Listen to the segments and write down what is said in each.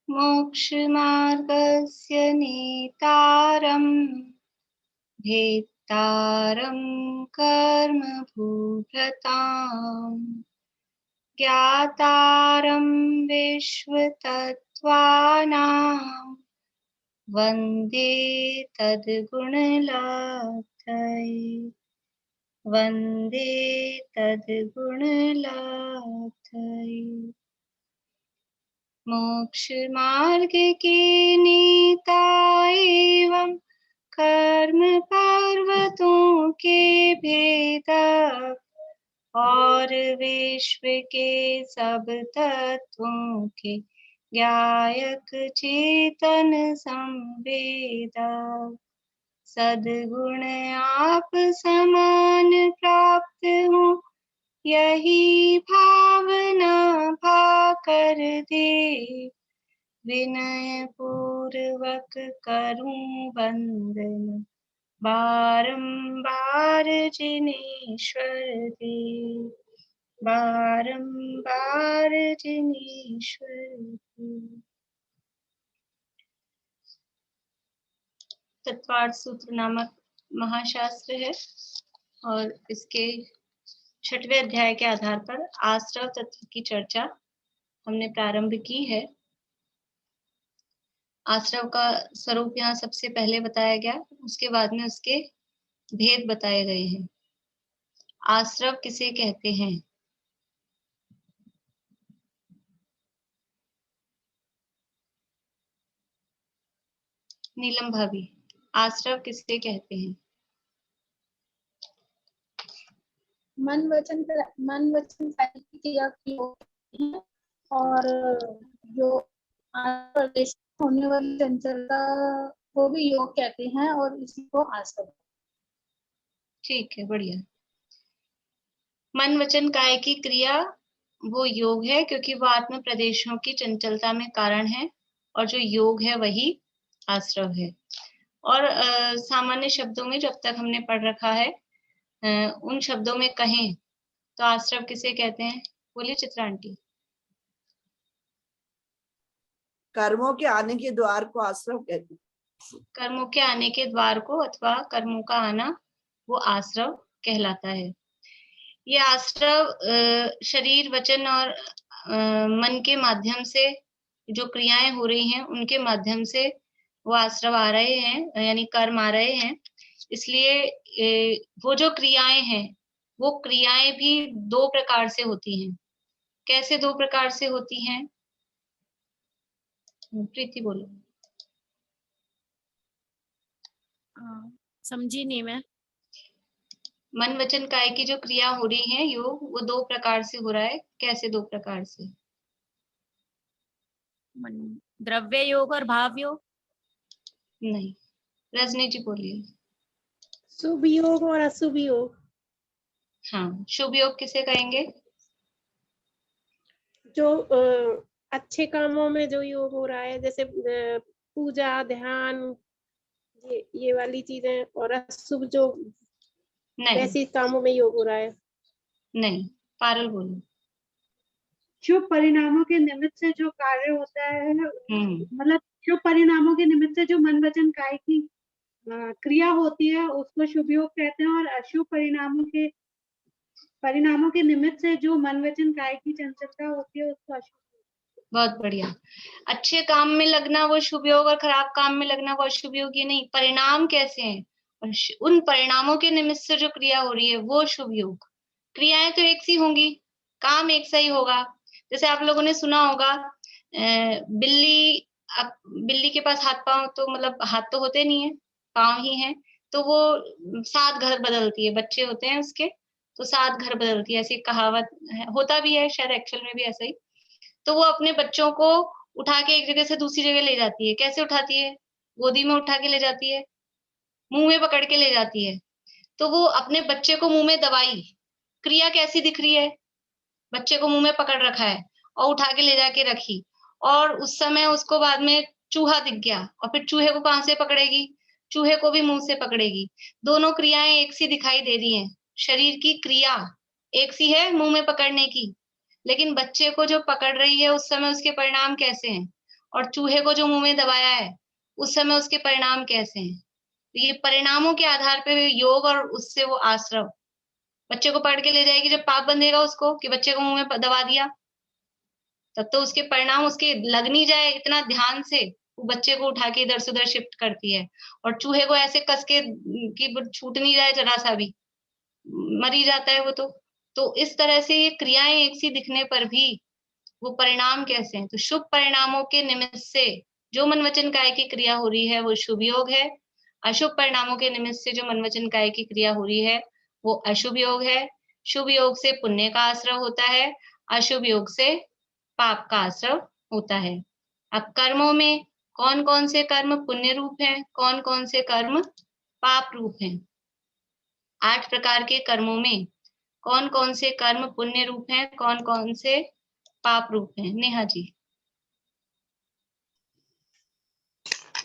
मोक्षमार्गस्य नेतारम् भेत्तारं कर्मभूभृताम् ज्ञातारं विश्वतत्त्वानां वन्दे तद्गुणलाब्धये वन्दे तद्गुणलाब्धये। मोक्षमार्ग के नेता एवं कर्म पर्वतों के भेदक और विश्व के सब तत्वों के ज्ञायक चेतन संवेदक सद्गुण आप समान प्राप्त हो यही भावना भाकर दे विनय पूर्वक करूं वंदन बारंबार जिनेश्वर दे बारंबार जिनेश्वर दे। तत्वार्थ सूत्र नामक महाशास्त्र है और इसके 6वें अध्याय के आधार पर आश्रव तत्व की चर्चा हमने प्रारंभ की है। आश्रव का स्वरूप यहाँ सबसे पहले बताया गया, उसके बाद में उसके भेद बताए गए हैं। आश्रव किसे कहते हैं? नीलम भाभी, आश्रव किसे कहते हैं? मन वचन क्रिया की है और जो प्रदेश होने वाली चंचलता को भी योग कहते हैं और इसी को आश्रव। ठीक है, बढ़िया। मन वचन काय की क्रिया वो योग है क्योंकि वो आत्म प्रदेशों की चंचलता में कारण है और जो योग है वही आश्रव है। और सामान्य शब्दों में जब तक हमने पढ़ रखा है उन शब्दों में कहें तो आश्रव किसे कहते हैं? बोलिए चित्रा आंटी। कर्मों के आने के द्वार को आश्रव कहते हैं। कर्मों के आने के द्वार को अथवा कर्मों का आना वो आश्रव कहलाता है। ये आश्रव शरीर वचन और मन के माध्यम से जो क्रियाएं हो रही हैं उनके माध्यम से वो आश्रव आ रहे हैं, यानी कर्म आ रहे हैं। इसलिए वो जो क्रियाएं हैं वो क्रियाएं भी 2 प्रकार से होती हैं। कैसे 2 प्रकार से होती हैं? प्रीति बोलो। समझी नहीं मैं। मन वचन काय की जो क्रिया हो रही है योग, वो 2 प्रकार से हो रहा है। कैसे 2 प्रकार से? द्रव्य योग और भाव योग? नहीं, रजनी जी बोलिए। शुभ योग और अशुभ योग। हाँ, शुभ योग किसे कहेंगे? जो अच्छे कामों में जो योग हो रहा है, जैसे पूजा ध्यान ये वाली चीजें, और अशुभ जो वैसे कामों में योग हो रहा है। नहीं, पारुल बोलो। शुभ परिणामों के निमित्त से जो कार्य होता है, मतलब शुभ परिणामों के निमित्त से जो मन वचन काय की क्रिया होती है उसको शुभ योग कहते हैं, और अशुभ परिणामों के निमित्त से जो मन वचन काय की चंचलता होती है उसको अशुभ। बहुत बढ़िया। अच्छे काम में लगना वो शुभ योग और खराब काम में लगना वो अशुभ योग। ये नहीं, परिणाम कैसे हैं और उन परिणामों के निमित्त से जो क्रिया हो रही है वो शुभ योग। क्रियाएं तो एक सी होंगी, काम एक सा ही होगा। जैसे आप लोगों ने सुना होगा बिल्ली के पास हाथ पांव, तो मतलब हाथ तो होते नहीं है, पांव ही हैं, तो वो 7 घर बदलती है। बच्चे होते हैं उसके तो 7 घर बदलती है, ऐसी कहावत है, होता भी है शायद एक्चुअल में भी ऐसा ही। तो वो अपने बच्चों को उठा के एक जगह से दूसरी जगह ले जाती है। कैसे उठाती है? गोदी में उठा के ले जाती है, मुंह में पकड़ के ले जाती है। तो वो अपने बच्चे को मुंह में दबाई, क्रिया कैसी दिख रही है? बच्चे को मुंह में पकड़ रखा है और उठा के ले जाके रखी, और उस समय उसको बाद में चूहा दिख गया, और फिर चूहे को कहां से पकड़ेगी? चूहे को भी मुंह से पकड़ेगी। दोनों क्रियाएं एक सी दिखाई दे रही हैं, शरीर की क्रिया एक सी है मुंह में पकड़ने की, लेकिन बच्चे को जो पकड़ रही है उस समय उसके परिणाम कैसे हैं? और चूहे को जो मुंह में दबाया है उस समय उसके परिणाम कैसे हैं। तो ये परिणामों के आधार पे योग और उससे वो आश्रव बच्चे को पढ़ के ले जाएगी। जब पाप बंधेगा उसको कि बच्चे को मुंह में दबा दिया, तब तो उसके परिणाम उसके लग नहीं जाए इतना ध्यान से, वो बच्चे को उठा के इधर से उधर शिफ्ट करती है। और चूहे को ऐसे कस के कि छूट नहीं जाए जरा सा भी, मर ही जाता है वो तो इस तरह से ये क्रियाएं एक सी दिखने पर भी वो परिणाम कैसे हैं। तो शुभ परिणामों के निमित्त से जो मन वचन काया की क्रिया हो रही है वो शुभ योग है। अशुभ परिणामों के निमित्त से जो मन वचन काया की क्रिया हो रही है वो अशुभ योग है। शुभ योग से पुण्य का आश्रव होता है, अशुभ योग से पाप का आश्रव होता है। अब कर्मों में कौन कौन से कर्म पुण्य रूप हैं, कौन कौन से कर्म पाप रूप हैं। 8 प्रकार के कर्मों में कौन कौन से कर्म पुण्य रूप हैं, कौन कौन से पाप रूप हैं। नेहा जी।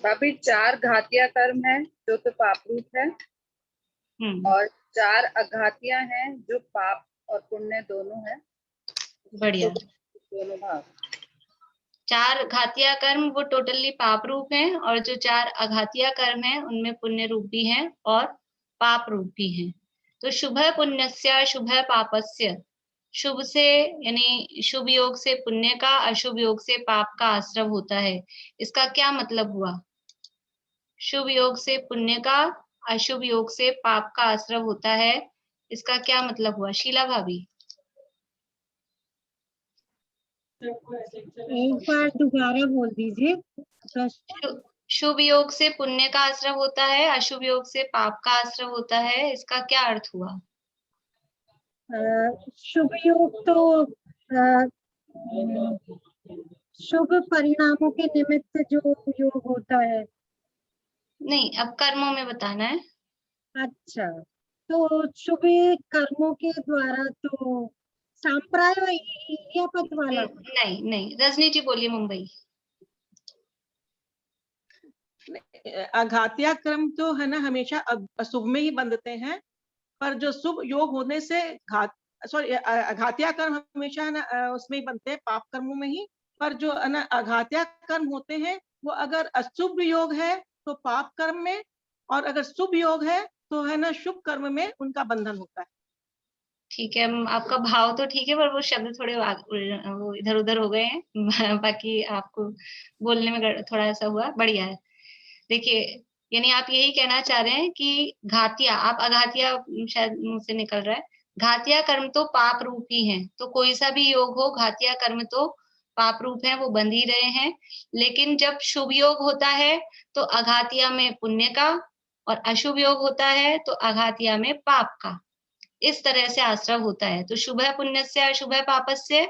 भाभी 4 घातिया कर्म है जो तो पाप रूप है, और 4 अघातियां हैं जो पाप और पुण्य दोनों है। बढ़िया। दोनों भाग। 4 घातिया कर्म वो टोटली पाप रूप हैं, और जो 4 अघातिया कर्म हैं उनमें पुण्य रूप भी हैं और पाप रूप भी हैं। तो शुभ पुण्यस्य शुभ पापस्य, शुभ से यानी शुभ योग से पुण्य का, अशुभ योग से पाप का आश्रव होता है। इसका क्या मतलब हुआ। शुभ योग से पुण्य का, अशुभ योग से पाप का आश्रव होता है, इसका क्या मतलब हुआ शीला भाभी। एक बार दोबारा बोल दीजिए प्रश्न। शुभ योग से पुण्य का आश्रव होता है, अशुभ योग से पाप का आश्रव होता है, इसका क्या अर्थ हुआ। शुभ योग तो शुभ परिणामों के निमित्त जो योग होता है। नहीं, अब कर्मों में बताना है। अच्छा, तो शुभ कर्मों के द्वारा तो सांप्राय पद वाला। नहीं नहीं, रजनी जी बोलिए मुंबई। अघातिया क्रम तो है ना हमेशा अशुभ में ही बंधते हैं, पर जो शुभ योग होने से अघातिया कर्म हमेशा है ना उसमें ही बनते हैं, पाप कर्मों में ही। पर जो है ना अघातिया कर्म होते हैं वो अगर अशुभ योग है तो पाप कर्म में, और अगर शुभ योग है तो है ना शुभ कर्म में उनका बंधन होता है। ठीक है, आपका भाव तो ठीक है, पर वो शब्द थोड़े वो इधर उधर हो गए हैं बाकी आपको बोलने में थोड़ा ऐसा हुआ। बढ़िया है। देखिए, यानी आप यही कहना चाह रहे हैं कि घातिया, आप अघातिया शायद मुंह से निकल रहा है, घातिया कर्म तो पाप रूप ही हैं। तो कोई सा भी योग हो, घातिया कर्म तो पाप रूप है, वो बंध ही रहे हैं। लेकिन जब शुभ योग होता है तो अघातिया में पुण्य का, और अशुभ योग होता है तो अघातिया में पाप का, इस तरह से आश्रव होता है। तो शुभ पुण्य से अशुभ पापस्य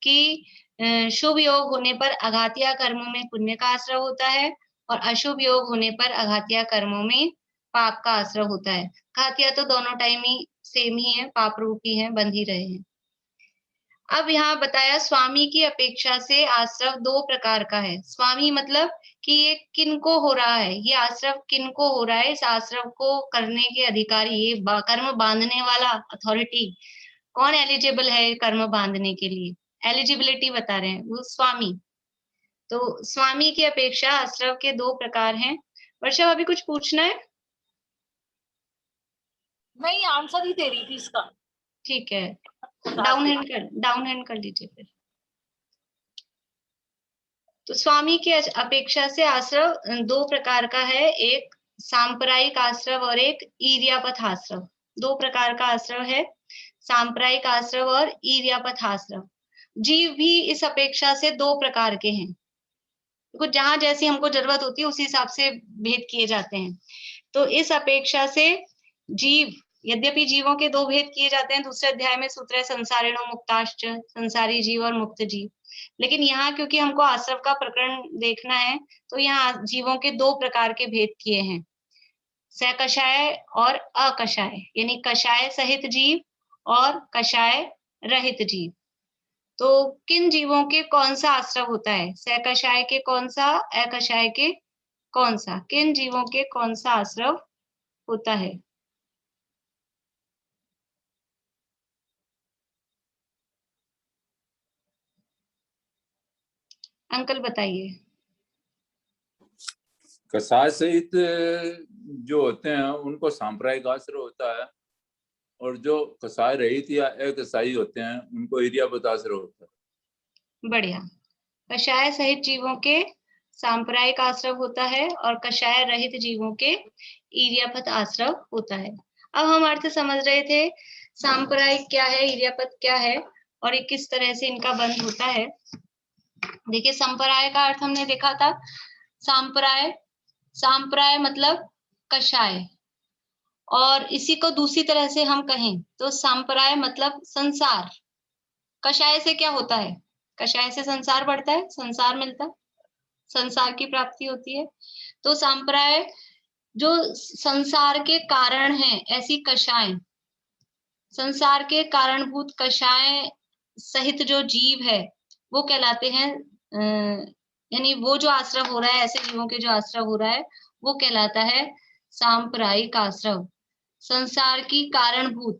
कि शुभ योग होने पर अघातिया कर्मों में पुण्य का आश्रव होता है, और अशुभ योग होने पर अघातिया कर्मों में पाप का आश्रव होता है। घातिया तो दोनों टाइम ही सेम ही है, पाप रूप ही है, बंध ही रहे हैं। अब यहाँ बताया स्वामी की अपेक्षा से आश्रव 2 प्रकार का है। स्वामी मतलब कि ये किनको हो रहा है, ये आश्रव किनको हो रहा है, इस आश्रव को करने के अधिकारी, ये कर्म बांधने वाला अथॉरिटी कौन एलिजिबल है कर्म बांधने के लिए, एलिजिबिलिटी बता रहे हैं, वो स्वामी। तो स्वामी की अपेक्षा आश्रव के 2 प्रकार हैं। वर्षा, अभी कुछ पूछना है। नहीं, आंसर ही दे रही थी इसका। ठीक है, डाउन हैंड कर लीजिए फिर। तो स्वामी की अपेक्षा से आश्रव 2 प्रकार का है, एक सांप्रदायिक आश्रव और एक ईर्यापथ आश्रव। 2 प्रकार का आश्रव है, सांप्रदायिक आश्रव और ईर्यापथ आश्रव। जीव भी इस अपेक्षा से 2 प्रकार के हैं। देखो, जहां जैसी हमको जरूरत होती है उसी हिसाब से भेद किए जाते हैं। तो इस अपेक्षा से जीव, यद्यपि जीवों के 2 भेद किए जाते हैं, दूसरे अध्याय में सूत्र है संसारिणो मुक्ताश्च, संसारी जीव और मुक्त जीव। लेकिन यहाँ क्योंकि हमको आश्रव का प्रकरण देखना है, तो यहाँ जीवों के 2 प्रकार के भेद किए हैं, सकषाय और अकषाय, यानी कषाय सहित जीव और कषाय रहित जीव। तो किन जीवों के कौन सा आश्रव होता है, सकषाय के कौन सा, अकषाय के कौन सा, किन जीवों के कौन सा आश्रव होता है। अंकल बताइए। कसाय सहित जो होते हैं उनको सांप्रदायिक आश्रय होता है, और जो कसाय रहित या अकसाई होते हैं उनको इरियापत आश्रय होता है। बढ़िया। कषाय सहित जीवों के सांप्रदायिक आश्रय होता है और कषाय रहित जीवों के इरियापत आश्रय होता है। अब हम अर्थ समझ रहे थे सांप्रदायिक क्या है, इरियापत क्या है और ये किस तरह से इनका बंध होता है। देखिए संप्रदाय का अर्थ हमने देखा था, सांप्रदाय मतलब कषाय, और इसी को दूसरी तरह से हम कहें तो सांप्रदाय मतलब संसार। कषाय से क्या होता है, कषाय से संसार बढ़ता है, संसार मिलता है, संसार की प्राप्ति होती है। तो सांप्रदाय जो संसार के कारण हैं, ऐसी कषाय, संसार के कारणभूत कषाय सहित जो जीव है वो कहलाते हैं, यानी वो जो आश्रय हो रहा है, ऐसे जीवों के जो आश्रय हो रहा है वो कहलाता है सांप्रदायिक आश्रय। संसार की कारणभूत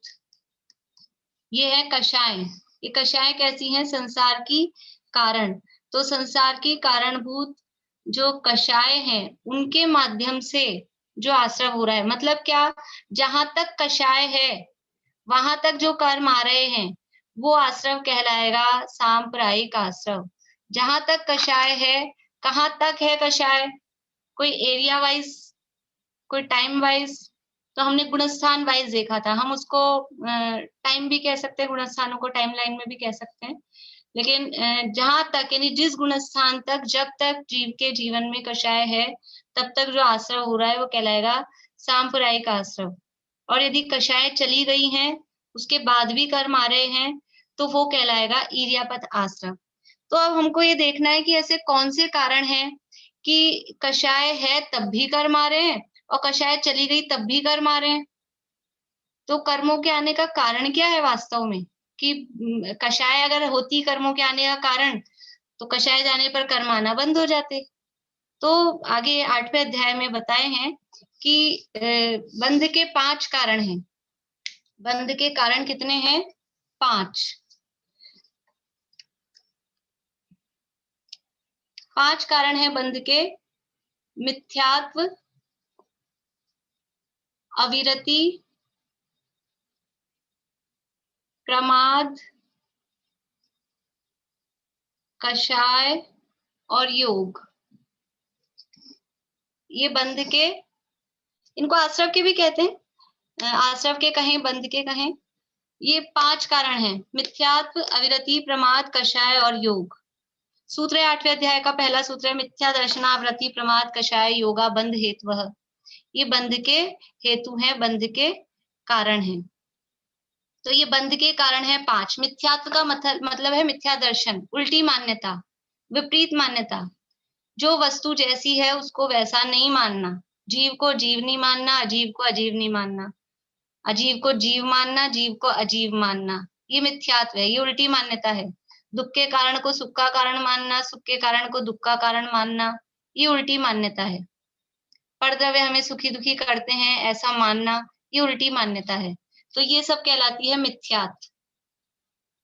ये है कषाय। ये कषाय कैसी हैं, संसार की कारण। तो संसार की कारणभूत जो कषाय हैं उनके माध्यम से जो आश्रय हो रहा है, मतलब क्या, जहां तक कषाय है वहां तक जो कर्म आ रहे हैं वो आश्रय कहलाएगा सांप्रदायिक आश्रय। जहां तक कषाय है, कहाँ तक है कषाय, कोई एरिया वाइज, कोई टाइम वाइज, तो हमने गुणस्थान वाइज देखा था। हम उसको टाइम भी कह सकते हैं, गुणस्थानों को टाइम लाइन में भी कह सकते हैं। लेकिन जहां तक, यानी जिस गुणस्थान तक, जब तक जीव के जीवन में कषाय है तब तक जो आश्रय हो रहा है वो कहलाएगा सांप्रदायिक आश्रय। और यदि कषाय चली गई हैं, उसके बाद भी कर्म आ रहे हैं, तो वो कहलाएगा इरियापत आश्रय। तो अब हमको ये देखना है कि ऐसे कौन से कारण हैं कि कषाय है तब भी कर्म आ रहे हैं और कषाय चली गई तब भी कर्म आ रहे हैं। तो कर्मों के आने का कारण क्या है वास्तव में, कि कषाय अगर होती कर्मों के आने का कारण, तो कषाय जाने पर कर्म आना बंद हो जाते। तो आगे 8वें अध्याय में बताए हैं कि बंध के 5 कारण हैं। बंध के कारण कितने हैं, 5। 5 कारण हैं बंध के। मिथ्यात्व, अविरति, प्रमाद, कषाय और योग। ये बंध के, इनको आश्रव के भी कहते हैं, आश्रव के कहें, बंध के कहें। ये 5 कारण हैं, मिथ्यात्व, अविरति, प्रमाद, कषाय और योग। सूत्र है 8वें अध्याय का पहला सूत्र है, मिथ्या दर्शनावृत्ति प्रमाद कषाय योगा बंध हेतु। ये बंध के हेतु हैं, बंध के कारण हैं। तो ये बंध के कारण है 5। मिथ्यात्व का मतलब है मिथ्या दर्शन, उल्टी मान्यता, विपरीत मान्यता। जो वस्तु जैसी है उसको वैसा नहीं मानना, जीव को जीव नहीं मानना, अजीव को अजीव नहीं मानना, अजीव को जीव मानना, जीव को अजीव मानना, ये मिथ्यात्व है, ये उल्टी मान्यता है। दुख के कारण को सुख का कारण मानना, सुख के कारण को दुख का कारण मानना, ये उल्टी मान्यता है। परद्रव्य हमें सुखी दुखी करते हैं ऐसा मानना, ये उल्टी मान्यता है। तो ये सब कहलाती है मिथ्यात्व।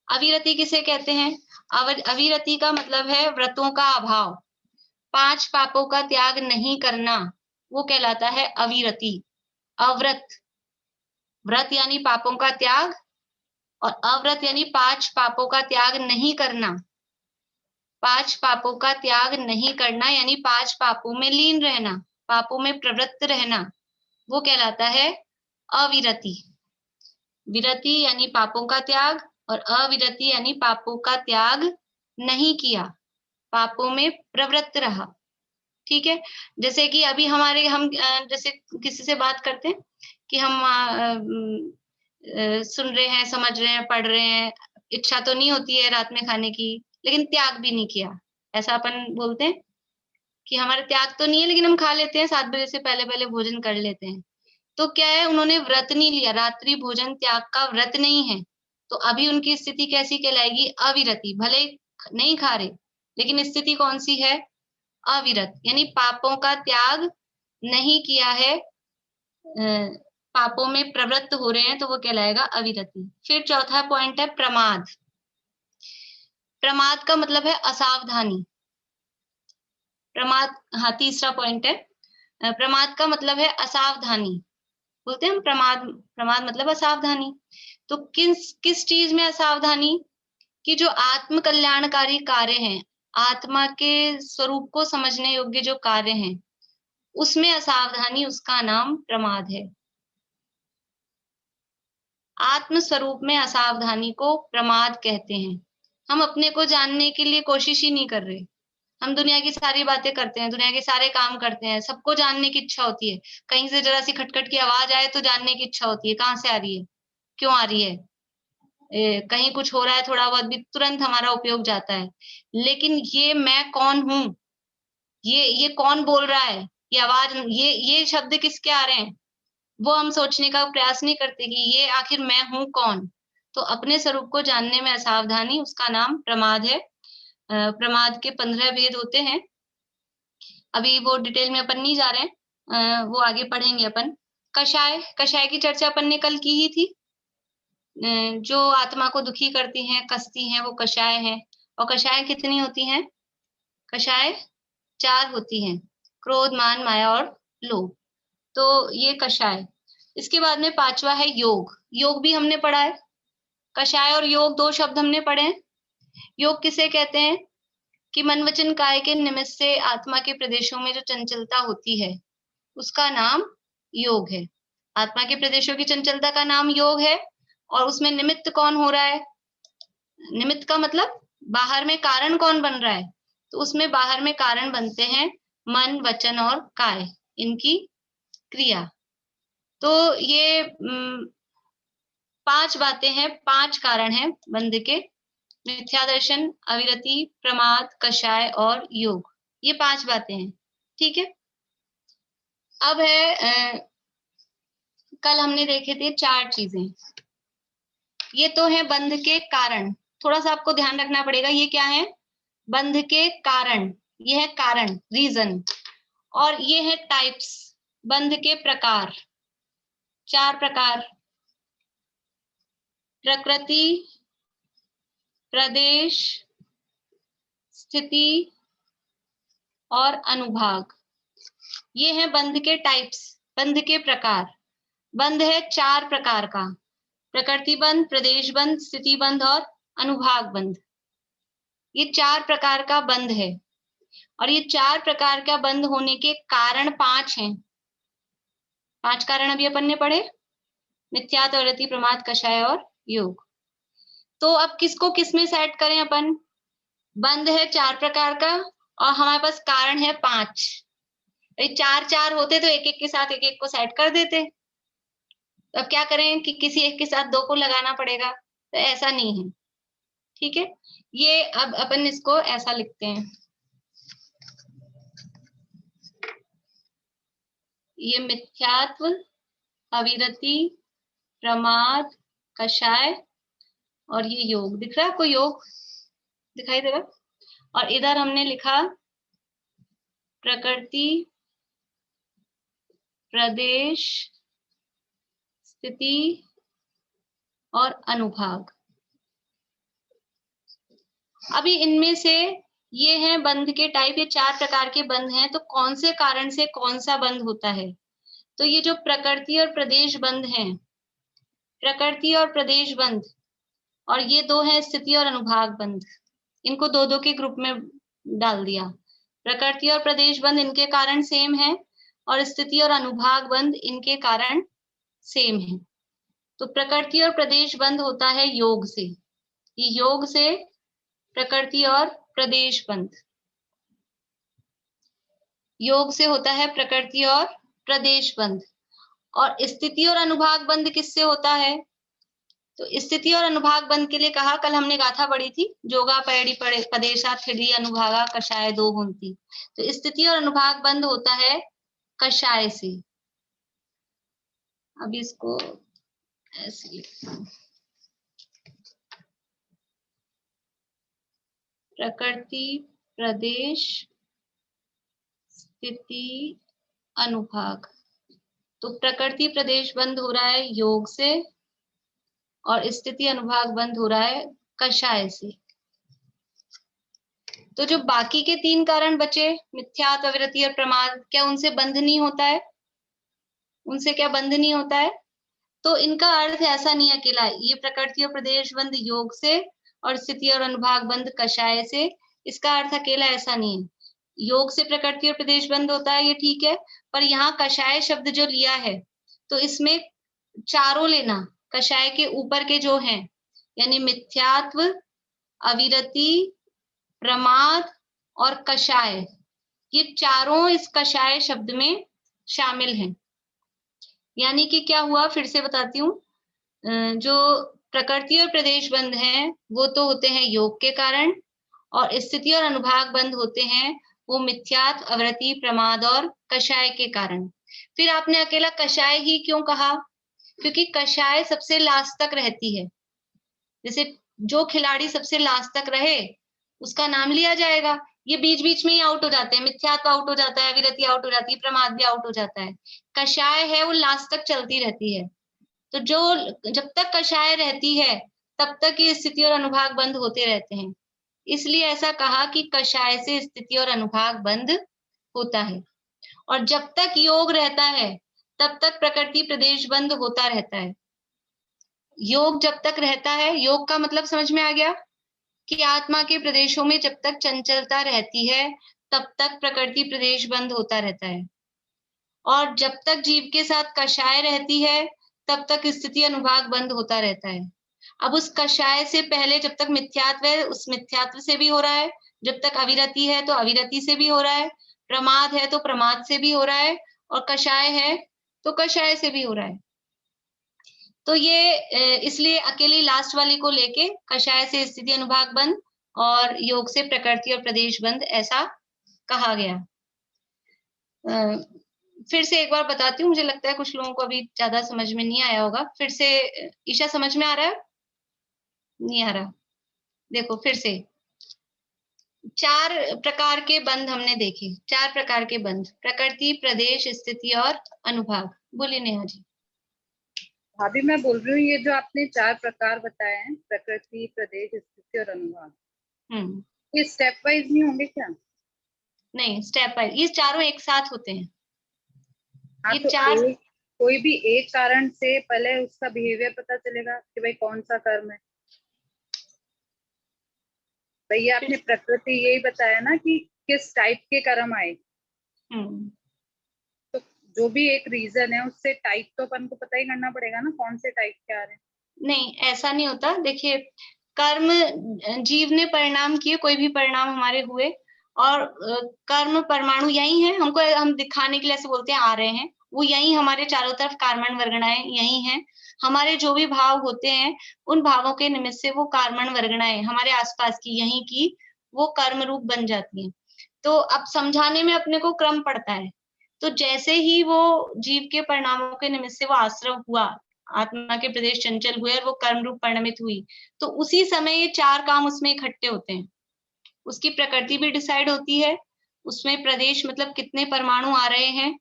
अविरति किसे कहते हैं, अविरति का मतलब है व्रतों का अभाव, 5 पापों का त्याग नहीं करना, वो कहलाता है अविरति। अव्रत, व्रत यानी पापों का त्याग, और अव्रत यानी 5 पापों का त्याग नहीं करना। 5 पापों का त्याग नहीं करना यानी 5 पापों में लीन रहना, पापों में प्रवृत्त रहना, वो कहलाता है अविरति। विरति यानी पापों का त्याग, और अविरति यानी पापों का त्याग नहीं किया, पापों में प्रवृत्त रहा। ठीक है, जैसे कि अभी हम जैसे किसी से बात करते हैं कि हम सुन रहे हैं, समझ रहे हैं, पढ़ रहे हैं, इच्छा तो नहीं होती है रात में खाने की, लेकिन त्याग भी नहीं किया, ऐसा अपन बोलते हैं कि हमारा त्याग तो नहीं है लेकिन हम खा लेते हैं, 7 बजे से पहले भोजन कर लेते हैं। तो क्या है, उन्होंने व्रत नहीं लिया, रात्रि भोजन त्याग का व्रत नहीं है, तो अभी उनकी स्थिति कैसी कहलाएगी, अविरति। भले नहीं खा रहे लेकिन स्थिति कौन सी है, अविरत, यानी पापों का त्याग नहीं किया है, पापों में प्रवृत्त हो रहे हैं, तो वो कहलाएगा अविरति। फिर चौथा पॉइंट है प्रमाद। प्रमाद का मतलब है असावधानी। प्रमाद, हाँ, तीसरा पॉइंट है प्रमाद का मतलब है असावधानी, बोलते हैं हम प्रमाद, प्रमाद मतलब असावधानी। तो किस चीज में असावधानी? कि जो आत्म कल्याणकारी कार्य हैं, आत्मा के स्वरूप को समझने योग्य जो कार्य हैं, उसमें असावधानी, उसका नाम प्रमाद है। आत्म स्वरूप में असावधानी को प्रमाद कहते हैं। हम अपने को जानने के लिए कोशिश ही नहीं कर रहे, हम दुनिया की सारी बातें करते हैं, दुनिया के सारे काम करते हैं, सबको जानने की इच्छा होती है। कहीं से जरा सी खटखट की आवाज आए तो जानने की इच्छा होती है, कहाँ से आ रही है, क्यों आ रही है। कहीं कुछ हो रहा है थोड़ा बहुत भी, तुरंत हमारा उपयोग जाता है। लेकिन ये मैं कौन हूं, ये कौन बोल रहा है, ये आवाज, ये शब्द किसके आ रहे हैं, वो हम सोचने का प्रयास नहीं करते कि ये आखिर मैं हूं कौन। तो अपने स्वरूप को जानने में असावधानी, उसका नाम प्रमाद है। प्रमाद के 15 भेद होते हैं, अभी वो डिटेल में अपन नहीं जा रहे हैं, वो आगे पढ़ेंगे अपन। कषाय, कषाय की चर्चा अपन ने कल की ही थी। जो आत्मा को दुखी करती हैं, कसती हैं, वो कषाय है। और कषाय कितनी होती हैं? कषाय 4 होती हैं, क्रोध, मान, माया और लोभ। तो ये कषाय। इसके बाद में 5वां है योग। योग भी हमने पढ़ा है, कषाय और योग 2 शब्द हमने पढ़े हैं। योग किसे कहते हैं? कि मन वचन काय के निमित्त से आत्मा के प्रदेशों में जो चंचलता होती है, उसका नाम योग है। आत्मा के प्रदेशों की चंचलता का नाम योग है। और उसमें निमित्त कौन हो रहा है? निमित्त का मतलब बाहर में कारण कौन बन रहा है? तो उसमें बाहर में कारण बनते हैं मन, वचन और काय, इनकी क्रिया। तो ये 5 बातें हैं, 5 कारण हैं बंध के। मिथ्यादर्शन, अविरति, प्रमाद, कषाय और योग, ये 5 बातें हैं। ठीक है। अब है कल हमने देखे थे 4 चीजें। ये तो है बंध के कारण, थोड़ा सा आपको ध्यान रखना पड़ेगा। ये क्या है? बंध के कारण, ये है कारण, रीजन। और ये है टाइप्स, बंध के प्रकार, 4 प्रकार: प्रकृति, प्रदेश, स्थिति और अनुभाग। ये है बंध के टाइप्स, बंध के प्रकार। बंध है 4 प्रकार का: प्रकृति बंध, प्रदेश बंध, स्थिति बंध और अनुभाग बंध। ये 4 प्रकार का बंध है। और ये 4 प्रकार का बंध होने के कारण 5 हैं। 5 कारण अभी अपन ने पढ़े, मिथ्या, प्रवृत्ति, प्रमाद, कषाय और योग। तो अब किसको किस में सेट करें अपन? बंध है 4 प्रकार का और हमारे पास कारण है 5। 4 होते तो एक एक के साथ एक एक को सेट कर देते। तो अब क्या करें कि किसी एक के साथ 2 को लगाना पड़ेगा, तो ऐसा नहीं है। ठीक है, ये अब अपन इसको ऐसा लिखते हैं, ये मिथ्यात्व, अविरति, प्रमाद, कषाय और ये योग। दिख रहा है आपको? योग दिखाई दे रहा। और इधर हमने लिखा प्रकृति, प्रदेश, स्थिति और अनुभाग। अभी इनमें से ये हैं बंध के टाइप, ये 4 प्रकार के बंध हैं। तो कौन से कारण से कौन सा बंध होता है? तो ये जो प्रकृति और प्रदेश बंध हैं, प्रकृति और प्रदेश बंध, और ये 2 हैं स्थिति और अनुभाग बंध। इनको 2-2 के ग्रुप में डाल दिया। प्रकृति और प्रदेश बंध इनके कारण सेम है और स्थिति और अनुभाग बंध इनके कारण सेम है। तो प्रकृति और प्रदेश बंध होता है योग से। ये योग से प्रकृति और प्रदेश बंध, योग से होता है प्रकृति और प्रदेश बंध। और स्थिति और अनुभाग बंध किससे होता है? तो स्थिति और अनुभाग बंध के लिए कहा, कल हमने गाथा पढ़ी थी, जोगा पैड़ी पड़े पदेशा थिड़ी अनुभागा कषाय 2 होती। तो स्थिति और अनुभाग बंध होता है कषाय से। अब इसको ऐसे लिखते हैं, प्रकृति, प्रदेश, स्थिति, अनुभाग। तो प्रकृति प्रदेश बंध हो रहा है योग से और स्थिति अनुभाग बंध हो रहा है कषाय से। तो जो बाकी के 3 कारण बचे, मिथ्यात्व, अविरति और प्रमाद, क्या उनसे बंध नहीं होता है? उनसे क्या बंध नहीं होता है? तो इनका अर्थ ऐसा नहीं अकेला, ये प्रकृति और प्रदेश बंध योग से और स्थिति और अनुभाग बंध कषाय से, इसका अर्थ अकेला ऐसा नहीं है। योग से प्रकृति और प्रदेश बंध होता है, ये ठीक है, पर यहाँ कषाय शब्द जो लिया है तो इसमें चारों लेना, कषाय के ऊपर के जो हैं, यानी मिथ्यात्व, अविरति, प्रमाद और कषाय, ये चारों इस कषाय शब्द में शामिल हैं। यानी कि क्या हुआ, फिर से बताती हूँ, जो प्रकृति और प्रदेश बंध हैं वो तो होते हैं योग के कारण, और स्थिति और अनुभाग बंध होते हैं वो मिथ्यात्व, अविरति, प्रमाद और कषाय के कारण। फिर आपने अकेला कषाय ही क्यों कहा? क्योंकि कषाय सबसे लास्ट तक रहती है। जैसे जो खिलाड़ी सबसे लास्ट तक रहे उसका नाम लिया जाएगा। ये बीच बीच में ही आउट हो जाते हैं, मिथ्यात्व आउट हो जाता है, अविरति आउट हो जाती है, प्रमाद भी आउट हो जाता है। कषाय है वो लास्ट तक चलती रहती है। तो जो जब तक कषाय रहती है तब तक ये स्थिति और अनुभाग बंद होते रहते हैं। इसलिए ऐसा कहा कि कषाय से स्थिति और अनुभाग बंद होता है, और जब तक योग रहता है तब तक प्रकृति प्रदेश बंद होता रहता है। योग जब तक रहता है, योग का मतलब समझ में आ गया कि आत्मा के प्रदेशों में जब तक चंचलता रहती है तब तक प्रकृति प्रदेश बंद होता रहता है, और जब तक जीव के साथ कषाय रहती है तब तक स्थिति अनुभाग बंद होता रहता है। अब उस कषाय से पहले जब तक मिथ्यात्व है उस मिथ्यात्व से भी हो रहा है, जब तक अविरति है तो अविरति से भी हो रहा है, प्रमाद है तो प्रमाद से भी हो रहा है, और कषाय है तो कषाय से भी हो रहा है। तो ये इसलिए अकेली लास्ट वाली को लेके कषाय से स्थिति अनुभाग बंद और योग से प्रकृति और प्रदेश बंद ऐसा कहा गया। फिर से एक बार बताती हूँ, मुझे लगता है कुछ लोगों को अभी ज्यादा समझ में नहीं आया होगा। फिर से ईशा, समझ में आ रहा है? नहीं आ रहा? देखो फिर से 4 प्रकार के बंध हमने देखे, 4 प्रकार के बंध, प्रकृति, प्रदेश, स्थिति और अनुभाग। बोलिए नेहा जी। भाभी मैं बोल रही हूँ, ये जो आपने 4 प्रकार बताए हैं, प्रकृति, प्रदेश, स्थिति और अनुभाग, ये स्टेप वाइज नहीं होंगे क्या? नहीं, स्टेप वाइज, ये चारों एक साथ होते हैं। हाँ, ये तो 4 कोई भी एक कारण से पहले उसका बिहेवियर पता चलेगा कि भाई कौन सा कर्म है। भैया आपने प्रकृति यही बताया ना कि किस टाइप के कर्म आए, तो जो भी एक रीजन है उससे टाइप तो अपन को पता ही करना पड़ेगा ना, कौन से टाइप के आ रहे हैं। नहीं, ऐसा नहीं होता। देखिए, कर्म जीव ने परिणाम किए, कोई भी परिणाम हमारे हुए, और कर्म परमाणु यही है, हमको हम दिखाने के लिए ऐसे बोलते हैं आ रहे हैं, वो यही हमारे चारों तरफ कार्बन वर्गणाएं यही हैं। हमारे जो भी भाव होते हैं उन भावों के निमित्त से वो कार्बन वर्गणाएं हमारे आसपास की यही की वो कर्म रूप बन जाती हैं। तो अब समझाने में अपने को क्रम पड़ता है। तो जैसे ही वो जीव के परिणामों के निमित्त से वो आश्रव हुआ, आत्मा के प्रदेश चंचल हुए और वो कर्म रूप परिणमित हुई, तो उसी समय ये 4 काम उसमें इकट्ठे होते हैं। उसकी प्रकृति भी डिसाइड होती है, उसमें प्रदेश मतलब कितने परमाणु आ रहे हैं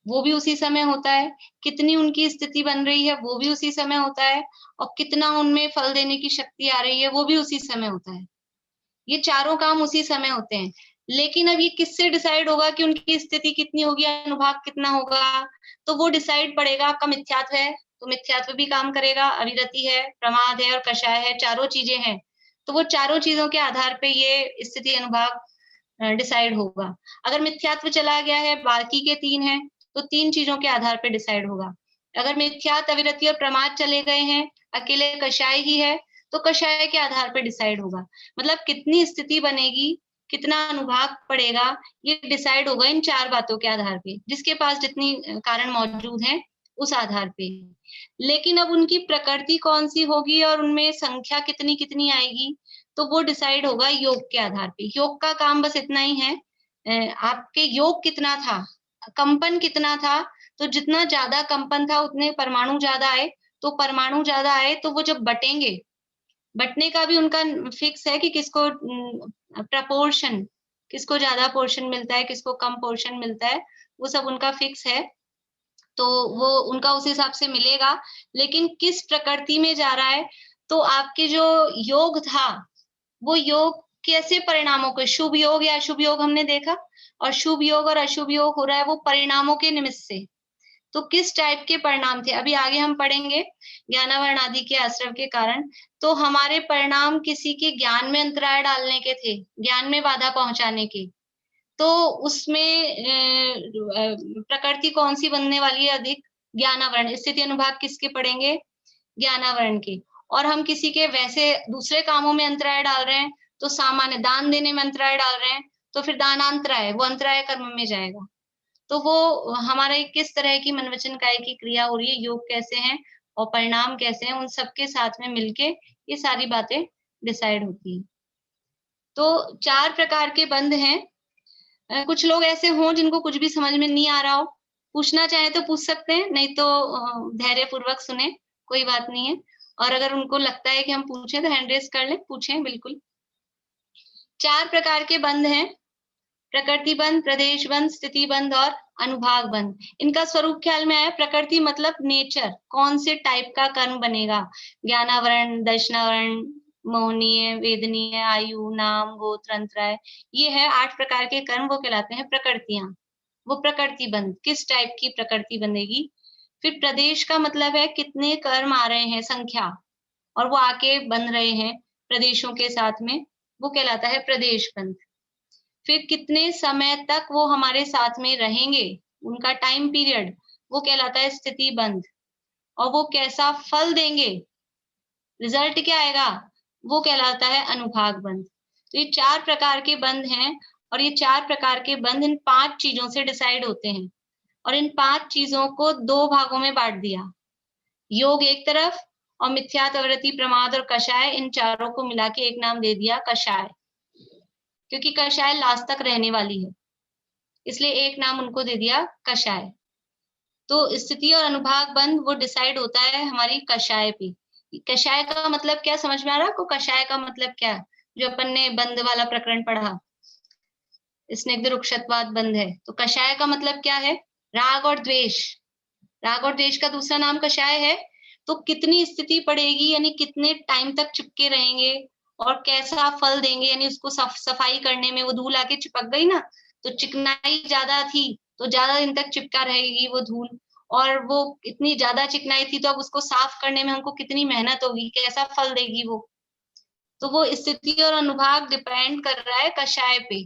वो भी उसी समय होता है, कितनी उनकी स्थिति बन रही है वो भी उसी समय होता है, और कितना उनमें फल देने की शक्ति आ रही है वो भी उसी समय होता है। ये चारों काम उसी समय होते हैं। लेकिन अब ये किससे डिसाइड होगा कि उनकी स्थिति कितनी होगी, अनुभाग कितना होगा? तो वो डिसाइड पड़ेगा, आपका मिथ्यात्व है तो मिथ्यात्व भी काम करेगा, अविरति है, प्रमाद है और कषाय है, चारों चीजें हैं, तो वो चारों चीजों के आधार पे ये स्थिति अनुभाग डिसाइड होगा। अगर मिथ्यात्व चला गया है, बाकी के 3 हैं, तो 3 चीजों के आधार पे डिसाइड होगा। अगर मिथ्यात्व, अविरति और प्रमाद चले गए हैं, अकेले कषाय ही है, तो कषाय के आधार पे डिसाइड होगा। मतलब कितनी स्थिति बनेगी, कितना अनुभाग पड़ेगा, ये डिसाइड होगा इन 4 बातों के आधार पे, जिसके पास जितनी कारण मौजूद है उस आधार पे। लेकिन अब उनकी प्रकृति कौन सी होगी और उनमें संख्या कितनी कितनी आएगी, तो वो डिसाइड होगा योग के आधार पे। योग का काम बस इतना ही है, आपके योग कितना था, कंपन कितना था, तो जितना ज्यादा कंपन था उतने परमाणु ज्यादा आए, तो परमाणु ज्यादा आए तो वो जब बटेंगे, बटने का भी उनका फिक्स है कि किसको प्रपोर्शन, किसको ज्यादा पोर्शन मिलता है, किसको कम पोर्शन मिलता है, वो सब उनका फिक्स है, तो वो उनका उस हिसाब से मिलेगा। लेकिन किस प्रकृति में जा रहा है, तो आपके जो योग था वो योग कैसे परिणामों को, शुभ योग या अशुभ योग हमने देखा, और शुभ योग और अशुभ योग हो रहा है वो परिणामों के निमित्त से। तो किस टाइप के परिणाम थे, अभी आगे हम पढ़ेंगे ज्ञानावरण आदि के आश्रव के कारण। तो हमारे परिणाम किसी के ज्ञान में अंतराय डालने के थे, ज्ञान में बाधा पहुंचाने के। तो उसमें प्रकृति कौन सी बनने वाली है अधिक, ज्ञानावरण। स्थिति अनुभाग किसके पढ़ेंगे, ज्ञानावरण के। और हम किसी के वैसे दूसरे कामों में अंतराय डाल रहे हैं, तो सामान्य दान देने में अंतराय डाल रहे हैं, तो फिर दानांतराय, वो अंतराय कर्म में जाएगा। तो वो हमारा किस तरह की मन वचन काया की क्रिया हो रही है, योग कैसे हैं और परिणाम कैसे हैं, उन सबके साथ में मिलके ये सारी बातें डिसाइड होती है। तो 4 प्रकार के बंध हैं। कुछ लोग ऐसे हों जिनको कुछ भी समझ में नहीं आ रहा हो, पूछना चाहे तो पूछ सकते हैं, नहीं तो धैर्य पूर्वक सुने, कोई बात नहीं है। और अगर उनको लगता है कि हम पूछें तो हैंड रेज कर लें, पूछें बिल्कुल। 4 प्रकार के बंध हैं, प्रकृति बंध, प्रदेश बंध, स्थिति बंध और अनुभाग बंध। इनका स्वरूप ख्याल में आया। प्रकृति मतलब नेचर, कौन से टाइप का कर्म बनेगा, ज्ञानावरण, दर्शनावरण, मोहनीय, वेदनीय, आयु, नाम, गोत्र, अंतराय, ये है 8 प्रकार के कर्म, वो कहलाते हैं प्रकृतियां। वो प्रकृति बंध, किस टाइप की प्रकृति बनेगी। फिर प्रदेश का मतलब है कितने कर्म आ रहे हैं, संख्या, और वो आके बन रहे हैं प्रदेशों के साथ में, वो कहलाता है प्रदेश बंध। फिर कितने समय तक वो हमारे साथ में रहेंगे, उनका टाइम पीरियड, वो कहलाता है स्थिति बंध। और वो कैसा फल देंगे, रिजल्ट क्या आएगा, वो कहलाता है अनुभाग बंध। तो ये 4 प्रकार के बंध हैं, और ये 4 प्रकार के बंध इन 5 चीजों से डिसाइड होते हैं। और इन 5 चीजों को 2 भागों में बांट दिया, योग एक तरफ और मिथ्यात्ववृत्ति, प्रमाद और कषाय, इन चारों को मिला के एक नाम दे दिया कषाय, क्योंकि कषाय लास्ट तक रहने वाली है, इसलिए एक नाम उनको दे दिया कषाय। तो स्थिति और अनुभाग बंध वो डिसाइड होता है हमारी कषाय पे। कषाय का मतलब क्या, समझ में आ रहा है आपको, कषाय का मतलब क्या, जो अपन ने बंध वाला प्रकरण पढ़ा, स्निग्ध रुक्षत्वाद बंध है। तो कषाय का मतलब क्या है, राग और द्वेष। राग और द्वेष का दूसरा नाम कषाय है। तो कितनी स्थिति पड़ेगी, यानी कितने टाइम तक चिपके रहेंगे और कैसा फल देंगे, यानी उसको सफाई करने में वो धूल आके चिपक गई ना, तो चिकनाई ज्यादा थी तो ज्यादा दिन तक चिपका रहेगी वो धूल, और वो इतनी ज्यादा चिकनाई थी तो अब उसको साफ करने में हमको कितनी मेहनत होगी, कैसा फल देगी वो। तो वो स्थिति और अनुभाग डिपेंड कर रहा है कषाय पे।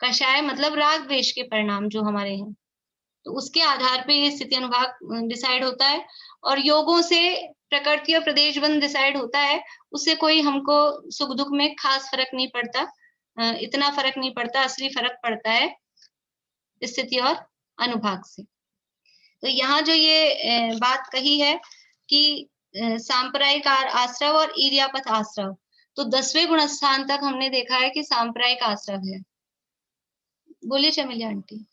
कषाय मतलब राग द्वेष के परिणाम जो हमारे हैं, तो उसके आधार पे ये स्थिति अनुभाग डिसाइड होता है। और योगों से प्रकृति और प्रदेश बंध डिसाइड होता है, उससे कोई हमको सुख दुख में खास फर्क नहीं पड़ता, इतना फर्क नहीं पड़ता, असली फर्क पड़ता है स्थिति और अनुभाग से। तो यहाँ जो ये बात कही है कि सांप्रदायिक आश्रव और ईर्यापथ आश्रव, तो 10वें गुण स्थान तक हमने देखा है कि सांप्रदायिक आश्रव है। बोलिए चमेली आंटी।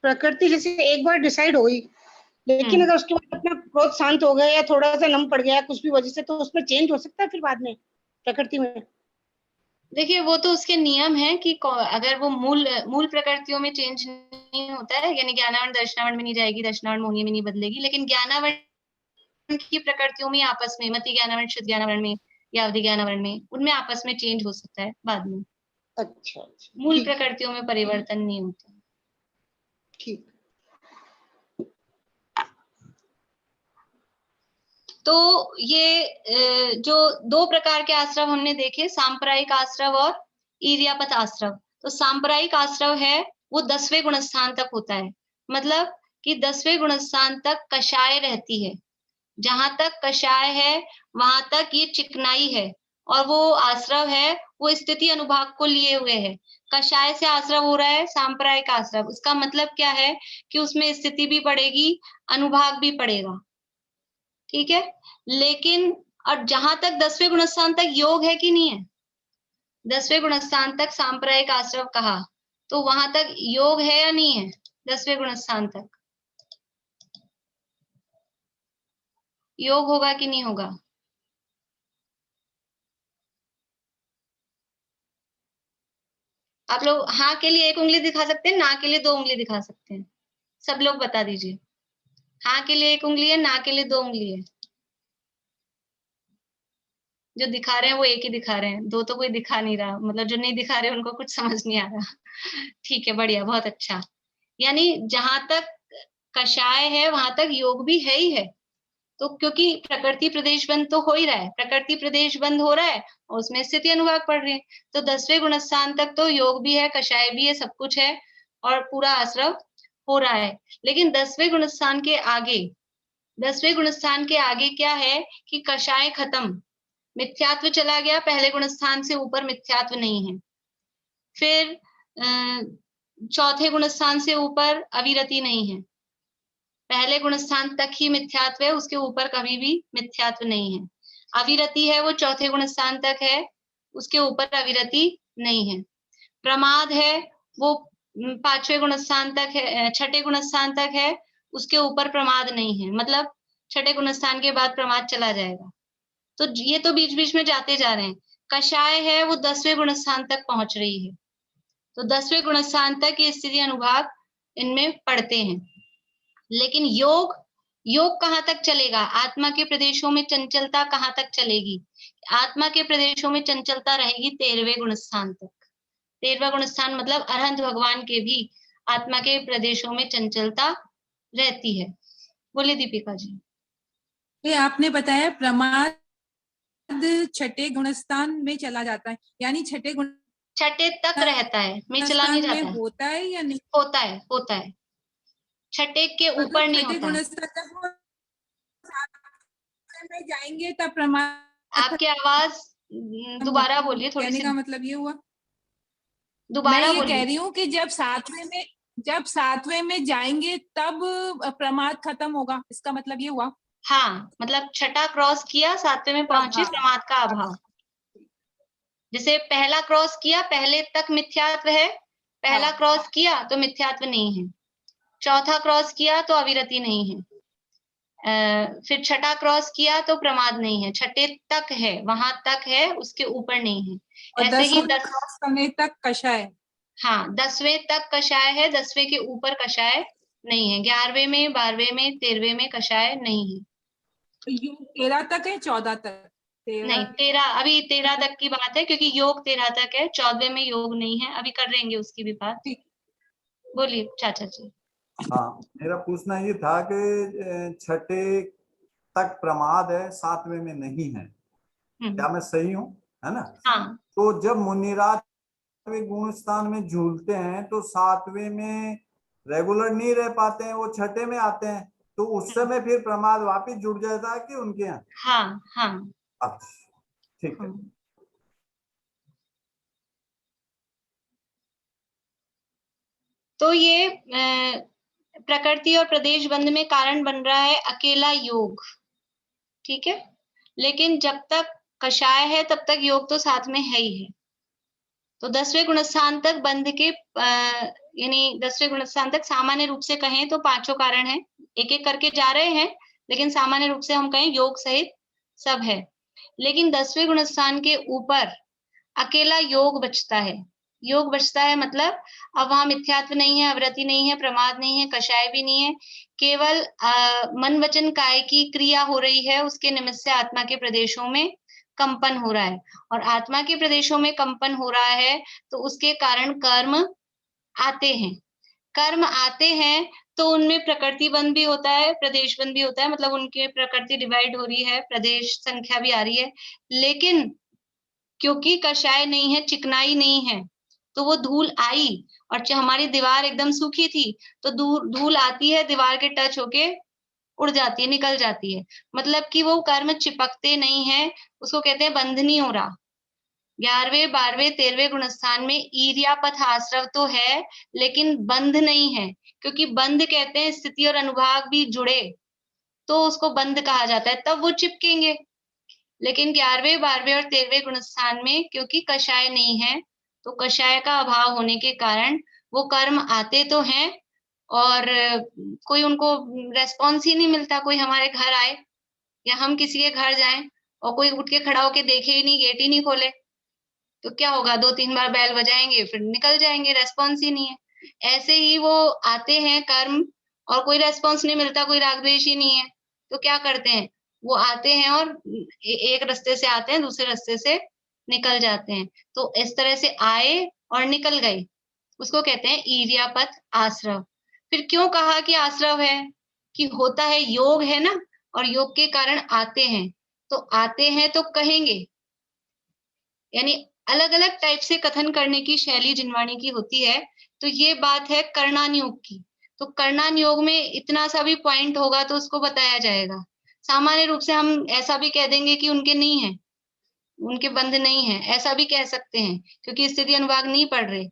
प्रकृति जैसे एक बार डिसाइड हो गई, लेकिन अगर उसके बाद अपना क्रोध शांत हो गया या थोड़ा सा नम पड़ गया कुछ भी वजह से, तो उसमें चेंज हो सकता है फिर बाद में प्रकृति में। देखिए वो तो उसके नियम है कि अगर वो मूल प्रकृतियों में चेंज नहीं होता है, यानी ज्ञानावरण दर्शनावरण में नहीं जाएगी, दर्शनावरण मोहनीय में नहीं बदलेगी, लेकिन ज्ञानावरण की प्रकृतियों में आपस में, मति ज्ञानावरण, शुद्ध ज्ञानावरण में या अवधि ज्ञानावरण में, उनमें आपस में चेंज हो सकता है बाद में। अच्छा, मूल प्रकृतियों में परिवर्तन नहीं होता। ठीक। तो ये जो 2 प्रकार के आश्रव हमने देखे, सांप्रदायिक आश्रव और ईर्यापथ आश्रव। तो सांप्रदायिक आश्रव है वो 10वें गुण स्थान तक होता है, मतलब कि 10वें गुण स्थान तक कषाय रहती है। जहां तक कषाय है वहां तक ये चिकनाई है, और वो आश्रव है वो स्थिति अनुभाग को लिए हुए है। कषाय से आश्रव हो रहा है सांप्रदायिक आश्रव, उसका मतलब क्या है कि उसमें स्थिति भी पड़ेगी, अनुभाग भी पड़ेगा, ठीक है। लेकिन और जहां तक 10वें गुण स्थान तक योग है कि नहीं है, 10वें गुण स्थान तक सांप्रदायिक आश्रव कहा, तो वहां तक योग है या नहीं है, 10वें गुण स्थान तक योग होगा कि नहीं होगा। आप लोग हाँ के लिए 1 उंगली दिखा सकते हैं, ना के लिए 2 उंगली दिखा सकते हैं। सब लोग बता दीजिए, हाँ के लिए 1 उंगली है, ना के लिए 2 उंगली है। जो दिखा रहे हैं वो एक ही दिखा रहे हैं, दो तो कोई दिखा नहीं रहा, मतलब जो नहीं दिखा रहे उनको कुछ समझ नहीं आ रहा। ठीक है, बढ़िया, बहुत अच्छा। यानी जहां तक कषाय है वहां तक योग भी है ही है। तो क्योंकि प्रकृति प्रदेश बंद तो हो ही रहा है, प्रकृति प्रदेश बंद हो रहा है और उसमें स्थिति अनुभाग पड़ रही है, तो 10वें गुणस्थान तक तो योग भी है, कषाय भी है, सब कुछ है और पूरा आश्रव हो रहा है। लेकिन 10वें गुणस्थान के आगे, 10वें गुणस्थान के आगे क्या है कि कषाय खत्म, मिथ्यात्व चला गया, पहले गुणस्थान से ऊपर मिथ्यात्व नहीं है। फिर चौथे गुणस्थान से ऊपर अविरति नहीं है, पहले गुणस्थान तक ही मिथ्यात्व है, उसके ऊपर कभी भी मिथ्यात्व नहीं है। अविरति है वो चौथे गुणस्थान तक है, उसके ऊपर अविरति नहीं है। प्रमाद है वो 5वें गुणस्थान तक है, 6ठे गुणस्थान तक है, उसके ऊपर प्रमाद नहीं है, मतलब 6ठे गुणस्थान के बाद प्रमाद चला जाएगा। तो ये तो बीच बीच में जाते जा रहे हैं। कषाय है वो 10वें गुणस्थान तक पहुंच रही है, तो 10वें गुणस्थान तक ये स्थिति अनुभाग इनमें पड़ते हैं। लेकिन योग, योग कहाँ तक चलेगा, आत्मा के प्रदेशों में चंचलता कहाँ तक चलेगी, आत्मा के प्रदेशों में चंचलता रहेगी 13वें गुणस्थान तक। 13वां गुणस्थान मतलब अरहंत भगवान के भी आत्मा के प्रदेशों में चंचलता रहती है। बोले दीपिका जी। ये आपने बताया प्रमाद 6ठे गुणस्थान में चला जाता है, यानी 6ठे तक रहता है, में चला नहीं जाता है। होता है या नहीं? होता है, होता है, 6ठे के ऊपर नहीं होता है। गुणस्थान में जाएंगे तब प्रमाद। आपकी आवाज दोबारा बोलिए थोड़ी सी। कहने का मतलब ये हुआ, दोबारा मैं ये कह रही हूँ कि जब 7वें में जाएंगे तब प्रमाद खत्म होगा, इसका मतलब ये हुआ। हाँ, मतलब 6ठा क्रॉस किया, 7वें में पहुंची, प्रमाद का अभाव। जैसे पहला क्रॉस किया, पहले तक मिथ्यात्व है, पहला क्रॉस किया तो मिथ्यात्व नहीं है, चौथा क्रॉस किया तो अविरति नहीं है, फिर 6ठा क्रॉस किया तो प्रमाद नहीं है, 6ठे तक है, वहां तक है, उसके ऊपर नहीं है। ऐसे ही 10 क्रॉस करने तक कषाय। हाँ, 10वें तक कषाय है, 10वें के ऊपर कषाय नहीं है, 11वें में, 12वें में, 13वें में कषाय नहीं है। योग 13 तक है, 14 तक? नहीं, 13, अभी 13 तक की बात है, क्योंकि योग 13 तक है, 14वें में योग नहीं है, अभी कर लेंगे उसकी भी बात। बोलिए चाचा जी। हाँ, मेरा पूछना ये था कि 6ठे तक प्रमाद है, 7वें में नहीं है, क्या मैं सही हूँ, है ना? हाँ। तो जब मुनिराज गुण स्थान में झूलते हैं तो 7वें में रेगुलर नहीं रह पाते हैं, वो 6ठे में आते हैं, तो उस समय फिर प्रमाद वापिस जुड़ जाता है कि उनके यहाँ? हाँ हाँ, अच्छा, ठीक है। तो ये प्रकृति और प्रदेश बंद में कारण बन रहा है अकेला योग, ठीक है। लेकिन जब तक कषाय है तब तक योग तो साथ में है ही है। तो 10वें गुणस्थान तक बंध के यानी 10वें गुणस्थान तक सामान्य रूप से कहें तो 5 कारण हैं, एक एक करके जा रहे हैं, लेकिन सामान्य रूप से हम कहें योग सहित सब है। लेकिन 10वें गुणस्थान के ऊपर अकेला योग बचता है। योग बचता है मतलब अब वहां मिथ्यात्व नहीं है, अवृत्ति नहीं है, प्रमाद नहीं है, कषाय भी नहीं है, केवल मन वचन काय की क्रिया हो रही है, उसके निमित्त से आत्मा के प्रदेशों में कंपन हो रहा है। और आत्मा के प्रदेशों में कंपन हो रहा है तो उसके कारण कर्म आते हैं। कर्म आते हैं तो उनमें प्रकृति बंद भी होता है, प्रदेश बंद भी होता है, मतलब उनके प्रकृति डिवाइड हो रही है, प्रदेश संख्या भी आ रही है। लेकिन क्योंकि कषाय नहीं है, चिकनाई नहीं है, तो वो धूल आई, और हमारी दीवार एकदम सूखी थी तो धूल आती है, दीवार के टच होके उड़ जाती है, निकल जाती है, मतलब कि वो कर्म चिपकते नहीं है, उसको कहते हैं बंध नहीं हो रहा। 11वें 12वें 13वें गुणस्थान में ईर्यापथ आश्रव तो है लेकिन बंध नहीं है, क्योंकि बंध कहते हैं स्थिति और अनुभाग भी जुड़े तो उसको बंध कहा जाता है, तब वो चिपकेंगे। लेकिन 11वें 12वें और 13वें गुणस्थान में क्योंकि कषाय नहीं है तो कषाय का अभाव होने के कारण वो कर्म आते तो हैं और कोई उनको रेस्पॉन्स ही नहीं मिलता। कोई हमारे घर आए या हम किसी के घर जाएं और कोई उठ के खड़ा होके देखे ही नहीं, गेट ही नहीं खोले, तो क्या होगा, 2-3 बार बैल बजाएंगे फिर निकल जाएंगे, रेस्पॉन्स ही नहीं है। ऐसे ही वो आते हैं कर्म और कोई रेस्पॉन्स नहीं मिलता, कोई राग द्वेष ही नहीं है, तो क्या करते हैं, वो आते हैं और एक रास्ते से आते हैं, दूसरे रास्ते से निकल जाते हैं। तो इस तरह से आए और निकल गए, उसको कहते हैं ईर्यापत आश्रव। फिर क्यों कहा कि आश्रव है? कि होता है योग है ना, और योग के कारण आते हैं, तो आते हैं तो कहेंगे, यानी अलग अलग टाइप से कथन करने की शैली जिनवाणी की होती है। तो ये बात है कर्णान योग की। तो कर्णान योग में इतना सा भी पॉइंट होगा तो उसको बताया जाएगा। सामान्य रूप से हम ऐसा भी कह देंगे कि उनके नहीं है, उनके बंध नहीं है, ऐसा भी कह सकते हैं, क्योंकि स्थिति अनुभाग नहीं पढ़ रहे।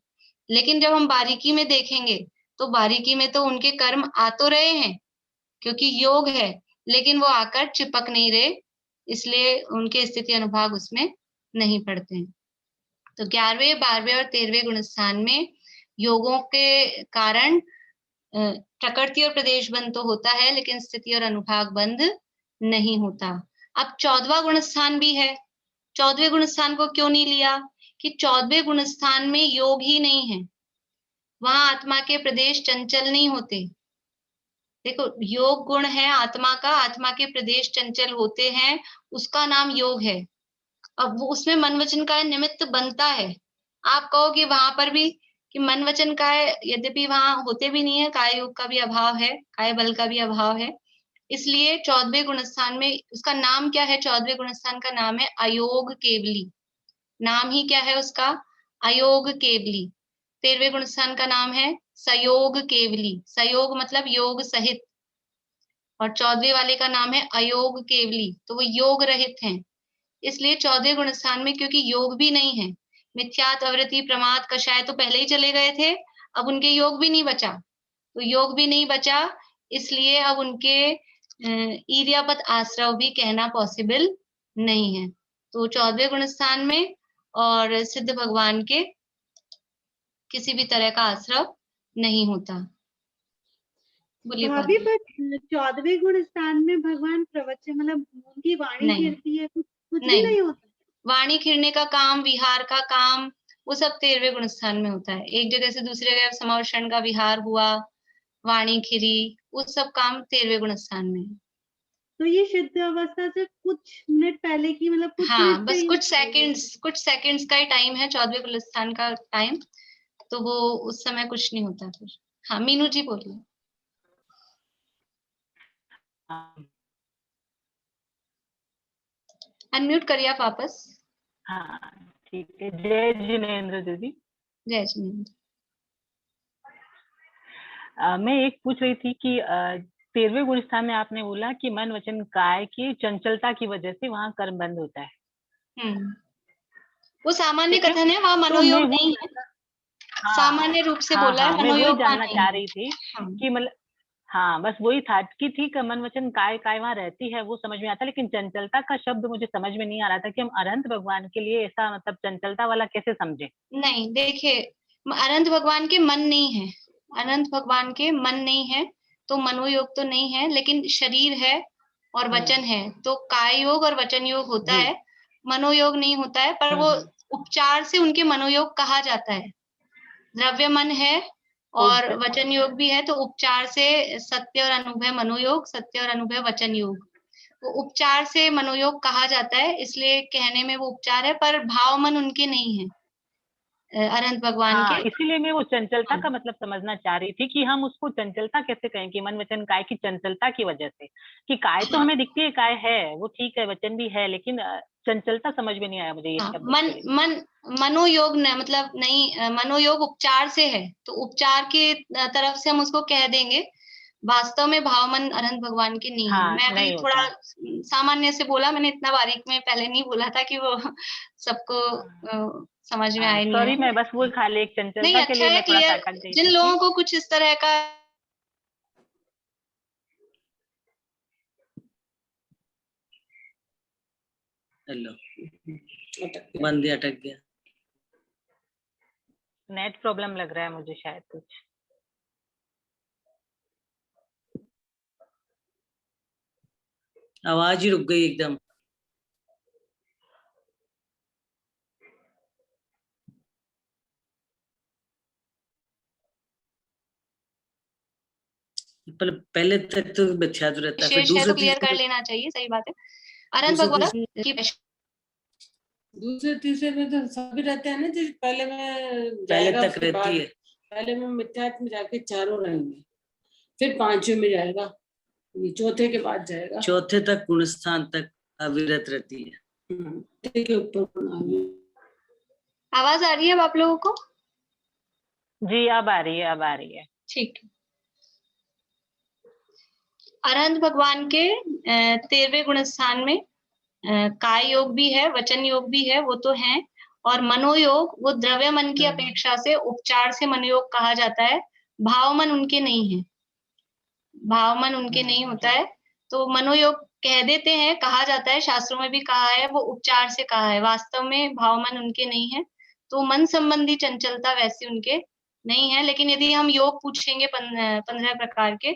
लेकिन जब हम बारीकी में देखेंगे तो बारीकी में तो उनके कर्म आ तो रहे हैं, क्योंकि योग है, लेकिन वो आकर चिपक नहीं रहे, इसलिए उनके स्थिति अनुभाग उसमें नहीं पड़ते हैं। तो 11वें, 12वें और 13वें गुण स्थान में योगों के कारण प्रकृति और प्रदेश बंध तो होता है, लेकिन स्थिति और अनुभाग बंध नहीं होता। अब 14वां गुण स्थान भी है। 14वें गुण स्थान को क्यों नहीं लिया? कि 14वें गुण स्थान में योग ही नहीं है, वहां आत्मा के प्रदेश चंचल नहीं होते। देखो, योग गुण है आत्मा का, आत्मा के प्रदेश चंचल होते हैं, उसका नाम योग है। अब वो उसमें मन वचन का निमित्त बनता है। आप कहो कि वहां पर भी कि मन वचन का यद्यपि वहां होते भी नहीं है, काय योग का भी अभाव है, काय बल का भी अभाव है, इसलिए 14वें गुण स्थान में उसका नाम क्या है? 14वें गुण स्थान का नाम है अयोग केवली। नाम ही क्या है उसका? अयोग केवली। 13वें गुण स्थान का नाम है सयोग केवली। सयोग मतलब योग सहित, और 14वें वाले का नाम है अयोग केवली, तो वो योग रहित हैं। इसलिए 14वें गुण स्थान में क्योंकि योग भी नहीं है, मिथ्यात, अवृत्ति, प्रमाद, कषाय तो पहले ही चले गए थे, अब उनके योग भी नहीं बचा। तो योग भी नहीं बचा, इसलिए अब उनके ईर्यापत आश्रव भी कहना पॉसिबल नहीं है। तो 14वें गुण स्थान में और सिद्ध भगवान के किसी भी तरह का आश्रव नहीं होता। बोलिए भाभी, पर 14वें गुण स्थान में भगवान प्रवचन मतलब उनकी वाणी नहीं, कीर्ति है, कुछ भी नहीं होता। वाणी खिरने का काम, विहार का काम, वो सब 13वें गुण स्थान में होता है। एक जगह से दूसरे जगह समावर्षण का विहार हुआ, वाणी खिरी, वो सब काम 13वें गुण स्थान में है। तो ये शुद्ध अवस्था से कुछ मिनट पहले की, मतलब कुछ हाँ, मिनट बस से कुछ सेकंड्स का ही टाइम है 14वें गुण स्थान का टाइम, तो वो उस समय कुछ नहीं होता फिर। हाँ, मीनू जी बोलिए। अनम्यूट करिए आप वापस। हाँ ठीक है। जय जिनेन्द्र दीदी। जय जिनेन्द्र। मैं एक पूछ रही थी कि 13वें गुण स्थान में आपने बोला कि मन वचन काय की चंचलता की वजह से वहां कर्म बंद होता है। वो सामान्य कथन है, वहां मनोयोग तो नहीं है। हाँ, सामान्य रूप से बोला है, मैं वही मनोयोग का जानना नहीं चाह है। रही थी कि मतलब हाँ, बस वही था कि ठीक है, मन वचन काय काय वहां रहती है वो समझ में आता, लेकिन चंचलता का शब्द मुझे समझ में नहीं आ रहा था कि हम अनंत भगवान के लिए ऐसा मतलब चंचलता वाला कैसे समझे। नहीं, देखिए, अनंत भगवान के मन नहीं है, अनंत भगवान के मन नहीं है, तो मनोयोग तो नहीं है, लेकिन शरीर है और वचन है, तो काय योग और वचन योग होता है, मनोयोग नहीं होता है। पर वो उपचार से उनके मनोयोग कहा जाता है। द्रव्य मन है और वचन योग भी है, तो उपचार से सत्य और अनुभव मनोयोग, सत्य और अनुभव वचन योग, तो उपचार से मनोयोग कहा जाता है, इसलिए कहने में वो उपचार है, पर भाव मन उनके नहीं है अनंत भगवान के। इसीलिए मैं वो चंचलता का मतलब समझना चाह रही थी कि हम उसको चंचलता कैसे कहें कि मन वचन काय की चंचलता की वजह से, कि काय तो हमें दिखती है, काय है वो ठीक है, वचन भी है, लेकिन चंचलता समझ में नहीं आया मुझे ये शब्द। मनोयोग न, मतलब नहीं, मनोयोग उपचार से है, तो उपचार की तरफ से हम उसको कह देंगे। वास्तव में भाव मन अनंत भगवान के नहीं है। मैं अभी थोड़ा सामान्य से बोला, मैंने इतना बारीक में पहले नहीं बोला था कि वो सबको समझ में आए नहीं सॉरी, है। मैं बस वो खाली एक नहीं, चंचलता के अच्छा लिए है, मैं थोड़ा सा क्लियर। अटक गई जिन थी। लोगों को कुछ इस तरह का हेलो, बंदे अटक गया। नेट प्रॉब्लम लग रहा है मुझे शायद कुछ। आवाज ही रुक गई एकदम। पहले तक तो मिथ्यात्व रहता है, फिर विशेष है दूसरे तो क्लियर कर तीसरे लेना चाहिए, सही बात है। अरहंत दूसरे भगवान तीसरे की दूसरे तीसरे में तो सभी रहते हैं ना, जो पहले में पहले जाएगा, तक उसके रहती बाद है। पहले में मिथ्यात्व में जाके चारों रहेंगे, फिर पांचवें में जाएगा, ये चौथे के बाद जाएगा। चौथे तक गुण स्थान तक अविरत रहती है। के ऊपर आवाज आ रही है अब आप लोगों को? जी अब आ रही है, अब आ रही है। ठीक है। अरहंत भगवान के 13वें गुण स्थान में काय योग भी है, वचन योग भी है, वो तो है, और मनोयोग वो द्रव्य मन की अपेक्षा से उपचार से मनोयोग कहा जाता है। भाव मन उनके नहीं है, भाव मन उनके नहीं होता है, तो मनोयोग कह देते हैं, कहा जाता है, शास्त्रों में भी कहा है, वो उपचार से कहा है, वास्तव में भाव मन उनके नहीं है। तो मन संबंधी चंचलता वैसी उनके नहीं है। लेकिन यदि हम योग पूछेंगे 15 प्रकार के,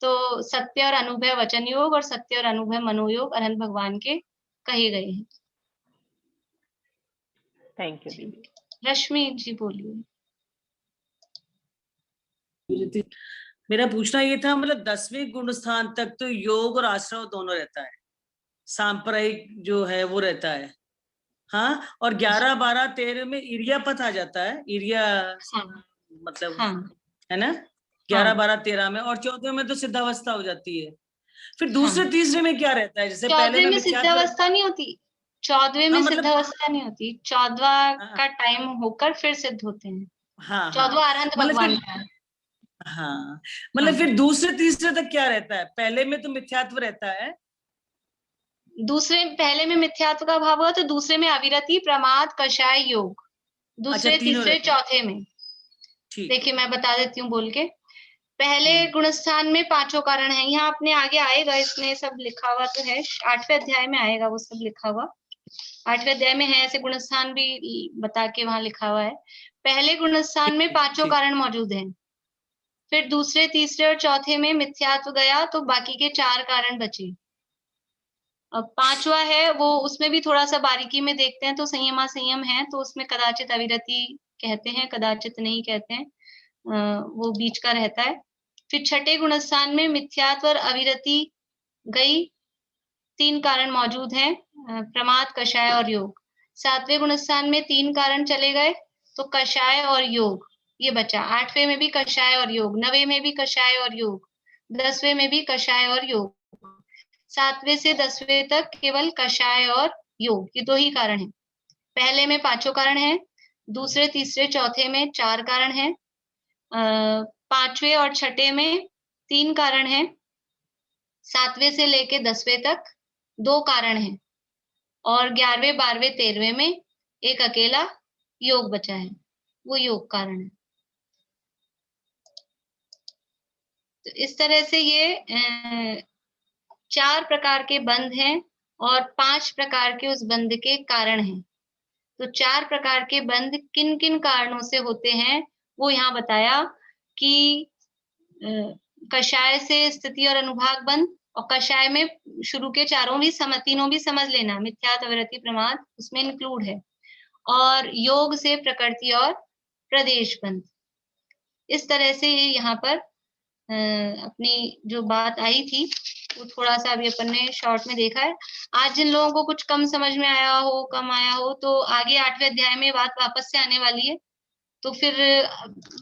तो सत्य और अनुभव वचन योग और सत्य और अनुभव मनोयोग अरहंत भगवान के कहे गए हैं। थैंक यू दीदी। रश्मि जी बोलिए। मेरा पूछना ये था, मतलब 10वें गुण स्थान तक तो योग और आश्रव दोनों रहता है, सांप्रदायिक जो है वो रहता है, हाँ, और 11, 12, 13 में इरिया पथ आ जाता है, इरिया मतलब है ना, 11, 12, 13 में, और 14 में तो सिद्धावस्था हो जाती है। फिर दूसरे तीसरे में क्या रहता है? जैसे पहले 14वें में में सिद्धावस्था नहीं होती, 14वें में सिद्धावस्था नहीं होती, 14वां का टाइम होकर फिर सिद्ध होते हैं। हाँ 14वां अरहंत भगवान का है। हाँ, मतलब फिर दूसरे तीसरे तक क्या रहता है? पहले में तो मिथ्यात्व रहता है, दूसरे पहले में मिथ्यात्व का भाव हुआ, तो दूसरे में अविरति, प्रमाद, कषाय, योग, दूसरे तीसरे चौथे में। देखिए मैं बता देती हूँ बोल के। पहले गुणस्थान में 5 कारण है, यहाँ अपने आगे आएगा, इसमें सब लिखा हुआ तो है, 8वें अध्याय में आएगा वो सब लिखा हुआ, 8वें अध्याय में है, ऐसे गुणस्थान भी बता के वहां लिखा हुआ है। पहले गुणस्थान में 5 कारण मौजूद हैं, फिर दूसरे तीसरे और चौथे में मिथ्यात्व गया, तो बाकी के 4 कारण बचे। अब 5वां है वो, उसमें भी थोड़ा सा बारीकी में देखते हैं तो संयमा संयम है, तो उसमें कदाचित अविरति कहते हैं, कदाचित नहीं कहते हैं, वो बीच का रहता है। फिर 6ठे गुणस्थान में मिथ्यात्व और अविरति गई, 3 कारण मौजूद हैं, प्रमाद, कषाय और योग। 7वें गुणस्थान में 3 कारण चले गए, तो कषाय और योग ये बचा। 8वें में भी कषाय और योग, 9वें में भी कषाय और योग, 10वें में भी कषाय और योग, 7वें से 10वें तक केवल कषाय और योग, ये 2 ही कारण हैं। पहले में 5 कारण हैं, दूसरे तीसरे चौथे में 4 कारण हैं, 5वें और 6ठे में 3 कारण हैं, 7वें से लेके 10वें तक 2 कारण हैं, और 11वें, 12वें, 13वें में एक अकेला योग बचा है, वो योग कारण है। तो इस तरह से ये 4 प्रकार के बंध हैं और 5 प्रकार के उस बंध के कारण हैं। तो 4 प्रकार के बंध किन किन कारणों से होते हैं वो यहाँ बताया कि कषाय से स्थिति और अनुभाग बंध, और कषाय में शुरू के तीनों भी समझ लेना, मिथ्यात्व, अविरति, प्रमाद उसमें इंक्लूड है, और योग से प्रकृति और प्रदेश बंध। इस तरह से ये यहाँ पर अपनी जो बात आई थी वो थोड़ा सा अभी अपन ने शॉर्ट में देखा है। आज जिन लोगों को कुछ कम समझ में आया हो, कम आया हो, तो आगे 8वें अध्याय में बात वापस से आने वाली है, तो फिर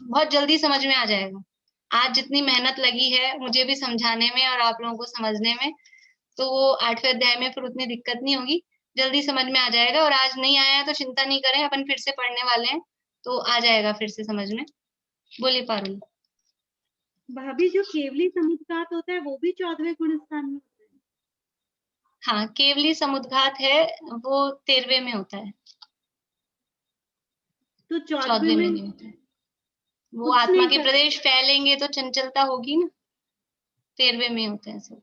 बहुत जल्दी समझ में आ जाएगा। आज जितनी मेहनत लगी है मुझे भी समझाने में और आप लोगों को समझने में, तो वो 8वें अध्याय में फिर उतनी दिक्कत नहीं होगी, जल्दी समझ में आ जाएगा। और आज नहीं आया है तो चिंता नहीं करें, अपन फिर से पढ़ने वाले हैं, तो आ जाएगा फिर से समझ में। बोलिए पारुल। भाभी जो केवली समुद्घात होता है वो भी 14वें गुणस्थान में होता है? हाँ, केवली समुद्घात है वो 13वें में होता है, तो 14वें में नहीं होता है। वो आत्मा के प्रदेश फैलेंगे तो चंचलता होगी ना, 13वें में होता है सब।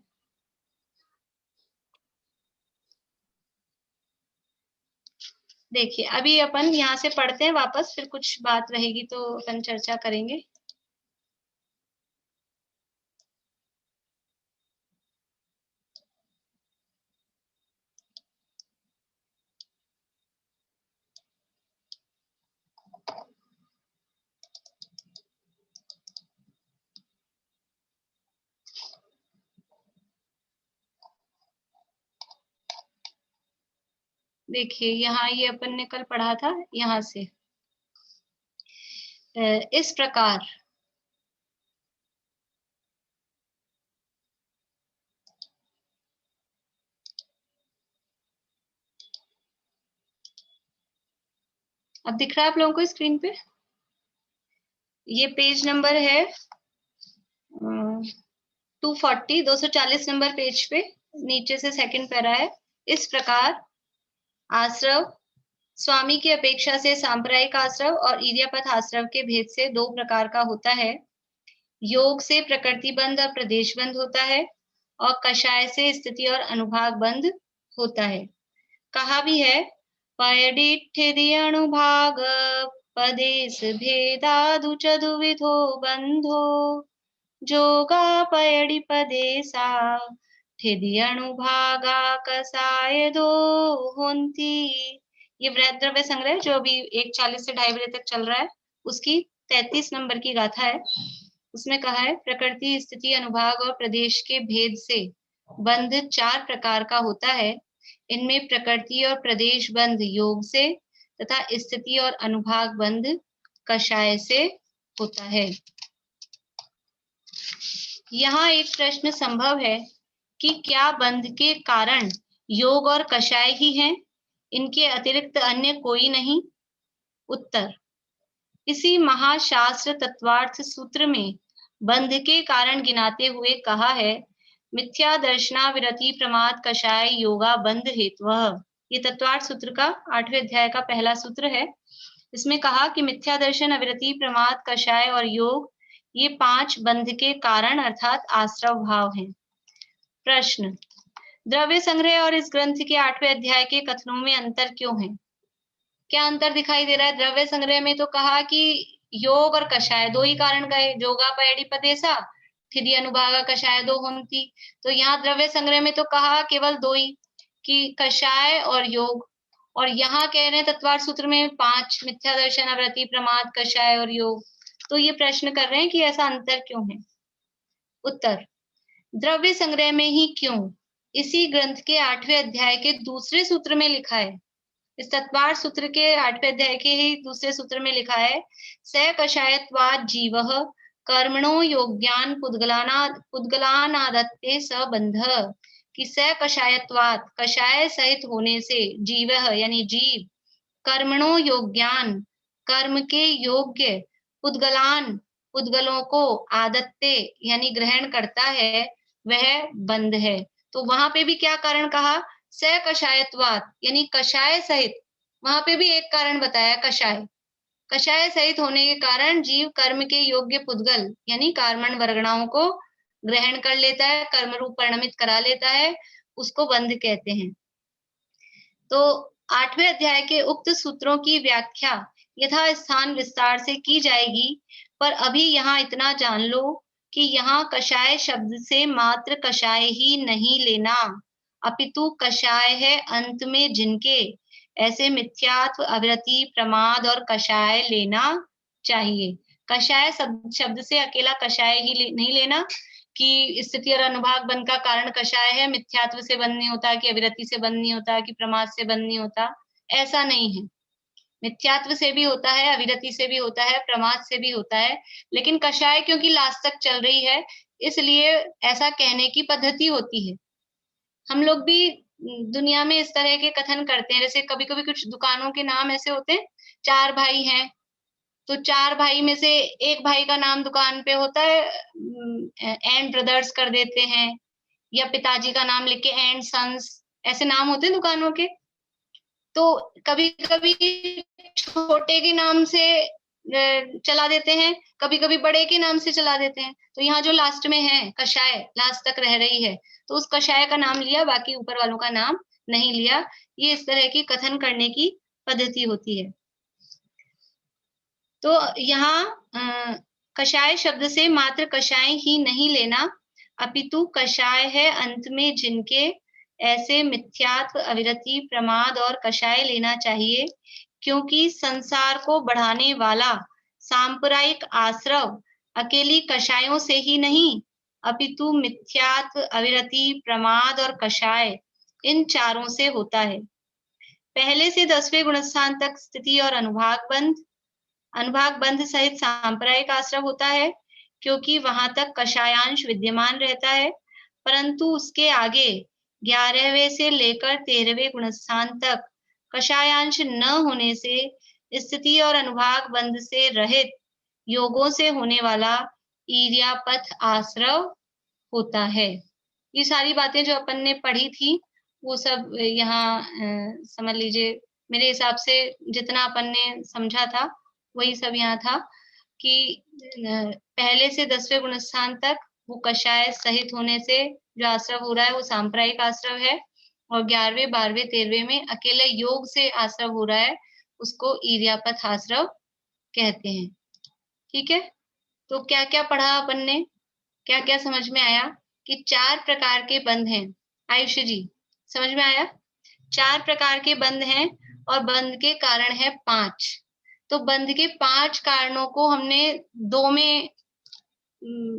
देखिए अभी अपन यहाँ से पढ़ते हैं वापस, फिर कुछ बात रहेगी तो अपन चर्चा करेंगे। देखिए यहाँ ये अपन ने कल पढ़ा था, यहाँ से इस प्रकार अब दिख रहा है आप लोगों को स्क्रीन पे? ये पेज नंबर है 240 नंबर पेज पे, नीचे से सेकंड पैरा है। इस प्रकार आश्रव स्वामी की अपेक्षा से सांप्रदायिक आश्रव और इर्यापथ आश्रव के भेद से दो प्रकार का होता है। योग से प्रकृति बंध और प्रदेश बंध होता है और कषाय से स्थिति और अनुभाग बंध होता है। कहा भी है पयडिठ्ठिदि अनुभाग पदेश भेदादु च दुविधो बंधो जोगा पयडि पदेशा ठिदि अनुभागा कसाय दो होंती। ये वृहद द्रव्य संग्रह जो अभी 1:40 से 2:30 बजे तक चल रहा है, उसकी 33 नंबर की गाथा है। उसमें कहा है प्रकृति स्थिति अनुभाग और प्रदेश के भेद से बंध 4 प्रकार का होता है। इनमें प्रकृति और प्रदेश बंध योग से तथा स्थिति और अनुभाग बंध कषाय से होता है। यहाँ एक प्रश्न संभव है कि क्या बंध के कारण योग और कषाय ही हैं, इनके अतिरिक्त अन्य कोई नहीं? उत्तर, इसी महाशास्त्र तत्वार्थ सूत्र में बंध के कारण गिनाते हुए कहा है मिथ्या दर्शना विरति प्रमाद कषाय योगा बंध हेतुः। ये तत्वार्थ सूत्र का 8वें अध्याय का पहला सूत्र है। इसमें कहा कि मिथ्या दर्शन, अविरति, प्रमाद, कषाय और योग ये 5 बंध के कारण अर्थात आश्रव भाव हैं। प्रश्न, द्रव्य संग्रह और इस ग्रंथ के 8वें अध्याय के कथनों में अंतर क्यों है? क्या अंतर दिखाई दे रहा है? द्रव्य संग्रह में तो कहा कि योग और कषाय दो ही कारण गए, जोगा पयडी पदेशा ठिदि अनुभागा कषाय दो होंती। तो यहाँ द्रव्य संग्रह में तो कहा केवल 2 ही कि कषाय और योग, और यहाँ कह रहे हैं तत्वार्थ सूत्र में 5 मिथ्या दर्शन, अवृत्ति, प्रमाद, कषाय और योग। तो ये प्रश्न कर रहे हैं कि ऐसा अंतर क्यों है? उत्तर, द्रव्य संग्रह में ही क्यों, इसी ग्रंथ के 8वें अध्याय के दूसरे सूत्र में लिखा है। इस तत्वार्थ सूत्र के 8वें अध्याय के ही दूसरे सूत्र में लिखा है स कषायत्वाद जीवः कर्मणो योग्यान पुद्गलानादत्ते सबंध, कि स कषायत्वाद कषाय सहित होने से जीवः यानी जीव कर्मणो योग्यान कर्म के योग्य पुद्गलों को आदत्ते यानी ग्रहण करता है, वह बंध है। तो वहां पे भी क्या कारण कहा? स कषायत्वाद यानी कषाय सहित, वहां पे भी एक कारण बताया कषाय सहित होने के कारण जीव कर्म के योग्य पुद्गल यानी कार्मण वर्गणाओं को ग्रहण कर लेता है, कर्म रूप परिणमित करा लेता है, उसको बंध कहते हैं। तो 8वें अध्याय के उक्त सूत्रों की व्याख्या यथा स्थान विस्तार से की जाएगी, पर अभी यहाँ इतना जान लो कि यहाँ कषाय शब्द से मात्र कषाय ही नहीं लेना, अपितु कषाय है अंत में जिनके, ऐसे मिथ्यात्व, अविरति, प्रमाद और कषाय लेना चाहिए। कषाय शब्द से अकेला कषाय ही नहीं लेना कि स्थिति और अनुभाग बंध का कारण कषाय है, मिथ्यात्व से बंध नहीं होता, कि अविरति से बंध नहीं होता, कि प्रमाद से बंध नहीं होता, ऐसा नहीं है। मिथ्यात्व से भी होता है, अविरति से भी होता है, प्रमाद से भी होता है, लेकिन कषाय क्योंकि लास्ट तक चल रही है इसलिए ऐसा कहने की पद्धति होती है। हम लोग भी दुनिया में इस तरह के कथन करते हैं, जैसे कभी कभी कुछ दुकानों के नाम ऐसे होते हैं, 4 भाई हैं तो 4 भाई में से एक भाई का नाम दुकान पे होता है एंड ब्रदर्स कर देते हैं, या पिताजी का नाम लिख के एंड सन्स, ऐसे नाम होते हैं दुकानों के। तो कभी कभी छोटे के नाम से चला देते हैं, कभी कभी बड़े के नाम से चला देते हैं। तो यहाँ जो लास्ट में है कषाय लास्ट तक रह रही है, तो उस कषाय का नाम लिया, बाकी ऊपर वालों का नाम नहीं लिया। ये इस तरह की कथन करने की पद्धति होती है। तो यहाँ कषाय शब्द से मात्र कषाय ही नहीं लेना, अपितु कषाय है अंत में जिनके, ऐसे मिथ्यात्व, अविरति, प्रमाद और कषाय लेना चाहिए, क्योंकि संसार को बढ़ाने वाला सांप्रदायिक आश्रव अकेली कषायों से ही नहीं, अपितु मिथ्यात्व, अविरति, प्रमाद और कषाय इन चारों से होता है। पहले से 10वें गुणस्थान तक स्थिति और अनुभाग बंध सहित सांप्रायिक आश्रव होता है, क्योंकि वहां तक कषायांश विद्यमान रहता है, परंतु उसके आगे 11वें से लेकर 13वें गुणस्थान तक कषायांश न होने से स्थिति और अनुभाग बंध से रहित योगों से होने वाला ईर्यापथ आश्रव होता है। ये सारी बातें जो अपन ने पढ़ी थी वो सब यहाँ समझ लीजिए, मेरे हिसाब से जितना अपन ने समझा था वही सब यहाँ था कि पहले से 10वें गुणस्थान तक वो कषाय सहित होने से जो आश्रव हो रहा है वो सांप्रायिक आश्रव है, और 11वें 12वें 13वें में अकेले योग से आश्रव हो रहा है, उसको ईर्यापथ आश्रव कहते हैं। ठीक है, तो क्या क्या पढ़ा अपन ने, क्या क्या समझ में आया कि 4 प्रकार के बंध हैं। आयुष जी समझ में आया? 4 प्रकार के बंध हैं और बंध के कारण है 5। तो बंध के 5 कारणों को हमने 2 में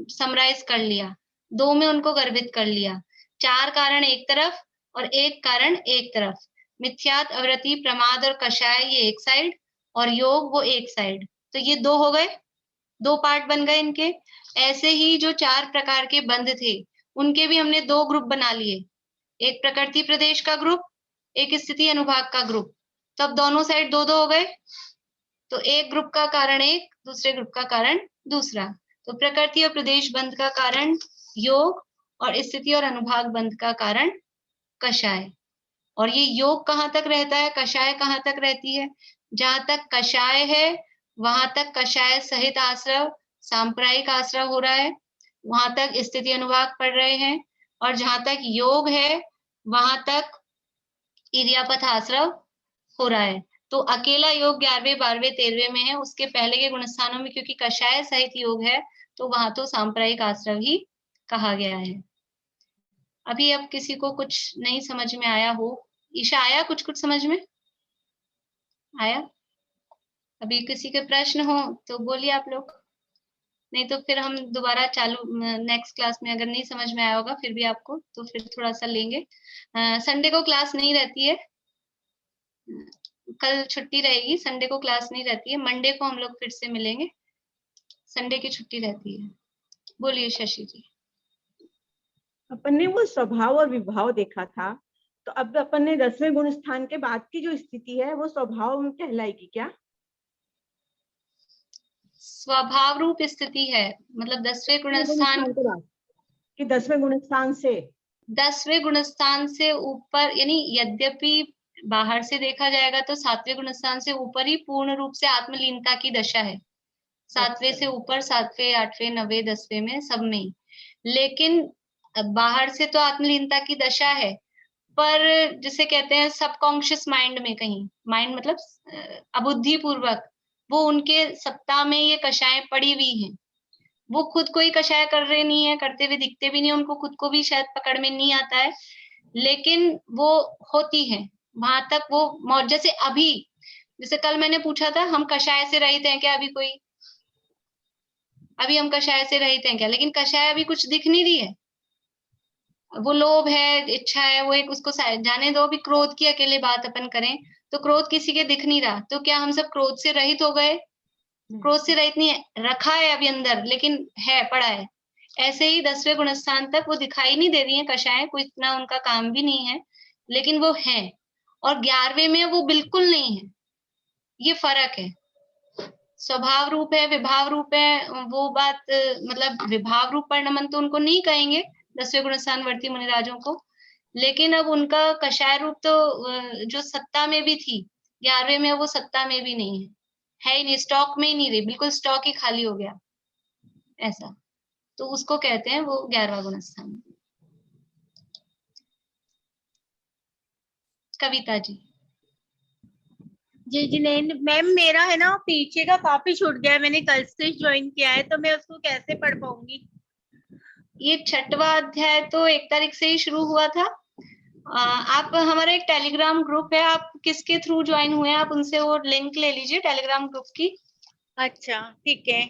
समराइज कर लिया, 2 में उनको गर्भित कर लिया। 4 कारण एक तरफ और 1 कारण एक तरफ। मिथ्यात, अवृत्ति, प्रमाद और कषाय ये एक साइड, और योग वो एक साइड। तो ये 2 हो गए, 2 पार्ट बन गए इनके। ऐसे ही जो 4 प्रकार के बंध थे उनके भी हमने 2 ग्रुप बना लिए, एक प्रकृति प्रदेश का ग्रुप, एक स्थिति अनुभाग का ग्रुप। तो अब दोनों साइड 2-2 हो गए, तो एक ग्रुप का कारण एक, दूसरे ग्रुप का कारण दूसरा। तो प्रकृति और प्रदेश बंध का कारण योग और स्थिति और अनुभाग बंध का कारण कषाय। और ये योग कहाँ तक रहता है, कषाय कहाँ तक रहती है? जहां तक कषाय है वहां तक कषाय सहित आश्रव सांप्रायिक आश्रव हो रहा है, वहां तक स्थिति अनुभाग पढ़ रहे हैं, और जहां तक योग है वहां तक ईर्यापथ आश्रव हो रहा है। तो अकेला योग 11वें 12वें 13वें में है, उसके पहले के गुणस्थानों में क्योंकि कषाय सहित योग है तो वहां तो सांप्रायिक आश्रव ही कहा गया है। अभी अब किसी को कुछ नहीं समझ में आया हो? ईशा आया कुछ कुछ समझ में आया? अभी किसी के प्रश्न हो तो बोलिए आप लोग, नहीं तो फिर हम दोबारा चालू नेक्स्ट क्लास में, अगर नहीं समझ में आया होगा फिर भी आपको, तो फिर थोड़ा सा लेंगे। संडे को क्लास नहीं रहती है, कल छुट्टी रहेगी, संडे को क्लास नहीं रहती है, मंडे को हम लोग फिर से मिलेंगे, संडे की छुट्टी रहती है। बोलिए शशि जी। अपन ने वो स्वभाव और विभाव देखा था, तो अब अपन ने 10वें गुण स्थान के बाद की जो स्थिति है वो स्वभाव में कहलाएगी क्या? स्वभाव रूप स्थिति है, मतलब 10वें गुणस्थान कि 10वें गुणस्थान से 10वें गुणस्थान से ऊपर, यानी यद्यपि बाहर से देखा जाएगा तो 7वें गुणस्थान से ऊपर ही पूर्ण रूप से आत्मलीनता की दशा है। 7वें से ऊपर 7वें 8वें 9वें 10वें में सब में ही, लेकिन बाहर से तो आत्मलीनता की दशा है, पर जिसे कहते हैं सबकॉन्शियस माइंड में, कहीं माइंड मतलब अबुद्धि पूर्वक वो उनके सत्ता में ये कषायें पड़ी हुई हैं। वो खुद कोई कषाय कर रहे नहीं है, करते हुए दिखते भी नहीं, उनको खुद को भी शायद पकड़ में नहीं आता है, लेकिन वो होती है वहां तक वो। जैसे अभी, जैसे कल मैंने पूछा था हम कषाय से रहित हैं क्या? अभी हम कषाय से रहित हैं क्या? लेकिन कषाय अभी कुछ दिख नहीं रही है, वो लोभ है, इच्छा है, वो एक उसको जाने दो। अभी क्रोध की अकेले बात अपन करें तो क्रोध किसी के दिख नहीं रहा, तो क्या हम सब क्रोध से रहित हो गए? क्रोध से रहित नहीं है, रखा है अभी अंदर, लेकिन है, पड़ा है। ऐसे ही 10वें गुणस्थान तक वो दिखाई नहीं दे रही है कषाय, कोई इतना उनका काम भी नहीं है, लेकिन वो है। और 11वें में वो बिल्कुल नहीं है, ये फर्क है। स्वभाव रूप है, विभाव रूप है, वो बात मतलब विभाव रूप परिणमन तो उनको नहीं कहेंगे 10वें गुणस्थान वर्ती मुनिराजों को, लेकिन अब उनका कषाय रूप तो जो सत्ता में भी थी 11वें में, वो सत्ता में भी नहीं है ही नहीं, स्टॉक में ही नहीं रही, बिल्कुल स्टॉक ही खाली हो गया ऐसा, तो उसको कहते हैं वो 11वां गुणस्थान। कविता जी। जी नहीं मैम, मेरा है ना पीछे का काफी छूट गया है, मैंने कल से ज्वाइन किया है, तो मैं उसको कैसे पढ़ पाऊंगी? ये 6वां अध्याय तो 1 तारीख से ही शुरू हुआ था। आप, हमारा एक टेलीग्राम ग्रुप है, आप किसके थ्रू ज्वाइन हुए हैं आप उनसे वो लिंक ले लीजिए टेलीग्राम ग्रुप की। अच्छा ठीक है,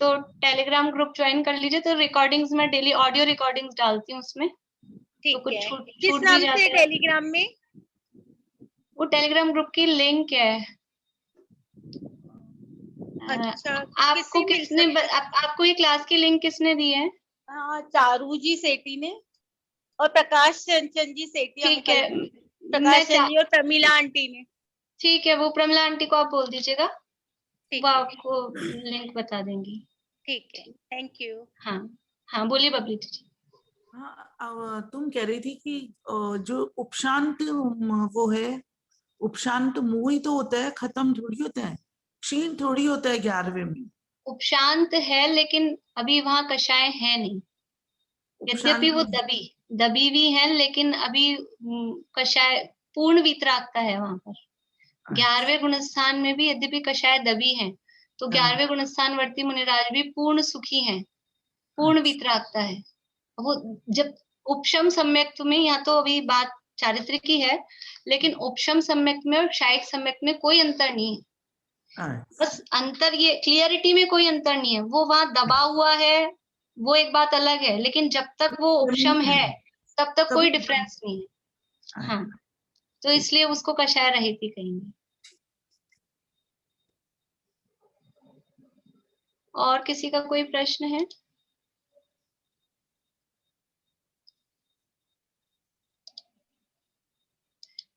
तो टेलीग्राम ग्रुप ज्वाइन कर लीजिए, तो रिकॉर्डिंग्स में डेली ऑडियो रिकॉर्डिंग्स डालती हूँ उसमें, तो कुछ छूट किस भी नाम जाता से है। टेलीग्राम में? वो टेलीग्राम ग्रुप की लिंक है। अच्छा, आपको किसने आपको ये क्लास की लिंक किसने दी है? चारू जी सेठी ने और प्रकाश चंचन जी सेठी ठीक है, अंकल, प्रकाश चंचन जी और प्रमीला आंटी ने। ठीक है, वो प्रमिला आंटी को आप बोल दीजिएगा, वो आपको लिंक बता देंगी। ठीक है, थैंक यू। हाँ हाँ, बोलिए बबली जी। हाँ, तुम कह रही थी कि जो उपशांत वो है, उपशांत मुंह ही तो होता है, खत्म थोड़ी होता है, क्षीण थोड़ी होता है 11वें में। उपशांत है, लेकिन अभी वहां कषाय है नहीं। यद्यपि वो दबी भी है, लेकिन अभी कषाय पूर्ण वीतरागता है वहां पर। 11वें गुणस्थान में भी यद्यपि कषाय दबी है, तो 11वें गुणस्थान वर्ती मुनिराज भी पूर्ण सुखी हैं, पूर्ण वीतरागता है वो। जब उपशम सम्यक्त में, यहाँ तो अभी बात चारित्रिक की है, लेकिन उपशम सम्यक्त में और क्षायिक सम्यक्त में कोई अंतर नहीं है। बस अंतर ये, क्लियरिटी में कोई अंतर नहीं है, वो वहां दबा हुआ है, वो एक बात अलग है, लेकिन जब तक वो उपशम है तब तक कोई डिफरेंस नहीं है। हाँ, तो इसलिए उसको कषाय रहित ही कहेंगे। और किसी का कोई प्रश्न है?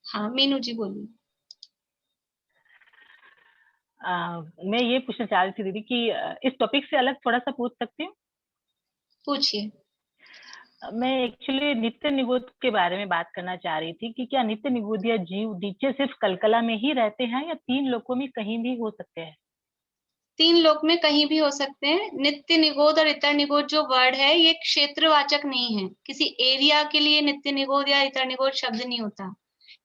हाँ, मीनू जी बोलिए। मैं ये पूछना चाह रही थी दीदी कि इस टॉपिक से अलग थोड़ा सा पूछ सकती हूँ? पूछिए। मैं एक्चुअली नित्य निगोद के बारे में बात करना चाह रही थी कि क्या नित्य निगोदिया जीव नीचे सिर्फ कलकला में ही रहते हैं या 3 लोकों में कहीं भी हो सकते हैं? 3 लोक में कहीं भी हो सकते हैं। नित्य निगोद और इतर निगोद जो वर्ड है, ये क्षेत्रवाचक नहीं है। किसी एरिया के लिए नित्य निगोद या इतर निगोद शब्द नहीं होता।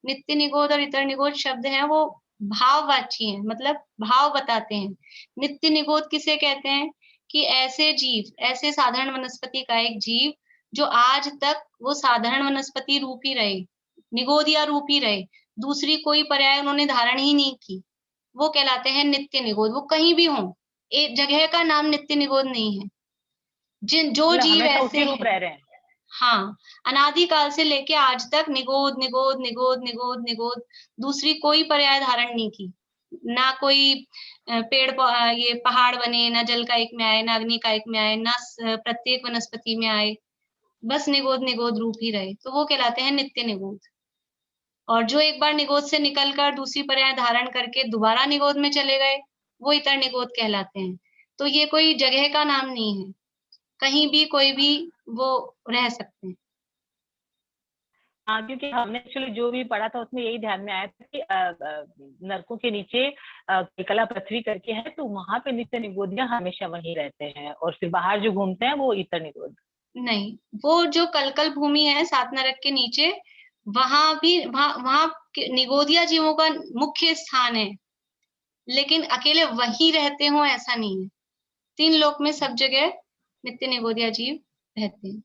नित्य निगोद और इतर निगोद शब्द हैं, वो भाववाची हैं, मतलब भाव बताते हैं। नित्य निगोद किसे कहते हैं? कि ऐसे जीव, ऐसे साधारण वनस्पति का एक जीव जो आज तक वो साधारण वनस्पति रूप ही रहे, निगोदिया रूप ही रहे, दूसरी कोई पर्याय उन्होंने धारण ही नहीं की, वो कहलाते हैं नित्य निगोद। वो कहीं भी हों, एक जगह का नाम नित्य निगोद नहीं है। जो जीव ऐसे रूप रह रहे हैं। हाँ, अनादिकाल से लेके आज तक निगोद निगोद निगोद निगोद निगोद, दूसरी कोई पर्याय धारण नहीं की। ना कोई ये पहाड़ बने, ना जल का एक में आए, ना अग्नि का एक में आए, ना प्रत्येक वनस्पति में आए, बस निगोद निगोद रूप ही रहे, तो वो कहलाते हैं नित्य निगोद। और जो एक बार निगोद से निकलकर दूसरी पर्याय धारण करके दोबारा निगोद में चले गए, वो इतर निगोद कहलाते हैं। तो ये कोई जगह का नाम नहीं है, कहीं भी कोई भी वो रह सकते हैं। हाँ, क्योंकि हमने एक्चुअली जो भी पढ़ा था उसमें यही ध्यान में आया था कि नरकों के नीचे कला पृथ्वी करके है, तो वहां पे नित्य निगोदिया हमेशा वहीं रहते हैं, और फिर बाहर जो घूमते हैं वो इतर निगोद। नहीं, वो जो कलकल भूमि है 7 नरक के नीचे, वहां निगोदिया जीवों का मुख्य स्थान है, लेकिन अकेले वहीं रहते हो ऐसा नहीं है। 3 लोक में सब जगह नित्य निगोदिया जीव रहते हैं।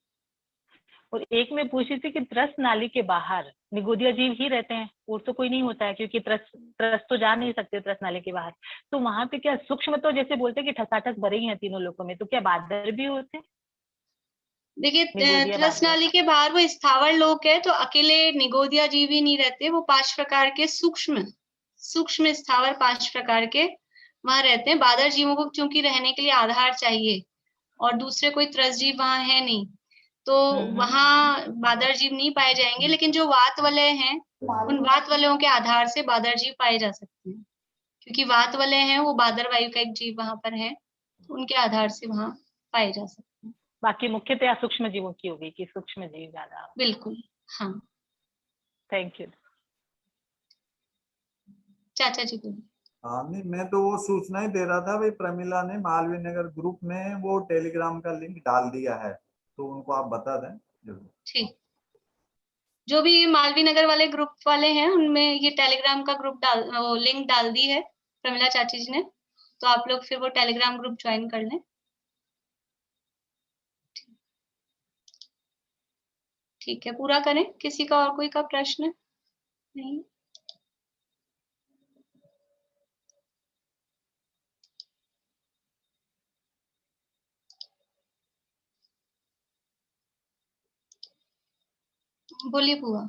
और एक में पूछी थी कि त्रस नाली के बाहर निगोदिया जीव ही रहते हैं, और तो कोई नहीं होता है, क्योंकि त्रस तो जा नहीं सकते त्रस नाली के बाहर, तो वहां पे क्या सूक्ष्म, तो जैसे बोलते हैं कि ठसाठस भरे ही हैं तीनों लोकों में, तो क्या बादर भी होते हैं? देखिए, त्रस नाली के बाहर वो स्थावर लोक है, तो अकेले निगोदिया जीव ही नहीं रहते, वो 5 प्रकार के सूक्ष्म स्थावर 5 प्रकार के वहां रहते हैं। बादर जीवों को चूंकि रहने के लिए आधार चाहिए, और दूसरे कोई त्रस जीव वहां है नहीं, तो वहां बादर जीव नहीं पाए जाएंगे। लेकिन जो वात वलय हैं, उन वात वलयों के आधार से बादर जीव पाए जा सकते हैं, क्योंकि वात वलय हैं, वो बादर वायु का एक जीव वहां पर है, तो उनके आधार से वहां पाए जा सकते हैं। बाकी मुख्यतः सूक्ष्म जीवों की होगी कि सूक्ष्म जीव ज्यादा। बिल्कुल, हाँ। Thank you. चाचा जी बोलिए। हाँ, नहीं, मैं तो वो सूचना ही दे रहा था भाई, प्रमिला ने मालवीय नगर ग्रुप में वो टेलीग्राम का लिंक डाल दिया है, तो उनको आप बता दें जरूर। ठीक, जो भी मालवीय नगर वाले ग्रुप वाले हैं, उनमें ये टेलीग्राम का ग्रुप लिंक डाल दी है प्रमिला चाची जी ने, तो आप लोग फिर वो टेलीग्राम ग्रुप ज्वाइन कर लें। ठीक है, पूरा करें। किसी का और कोई का प्रश्न नहीं? बोलिए बुआ।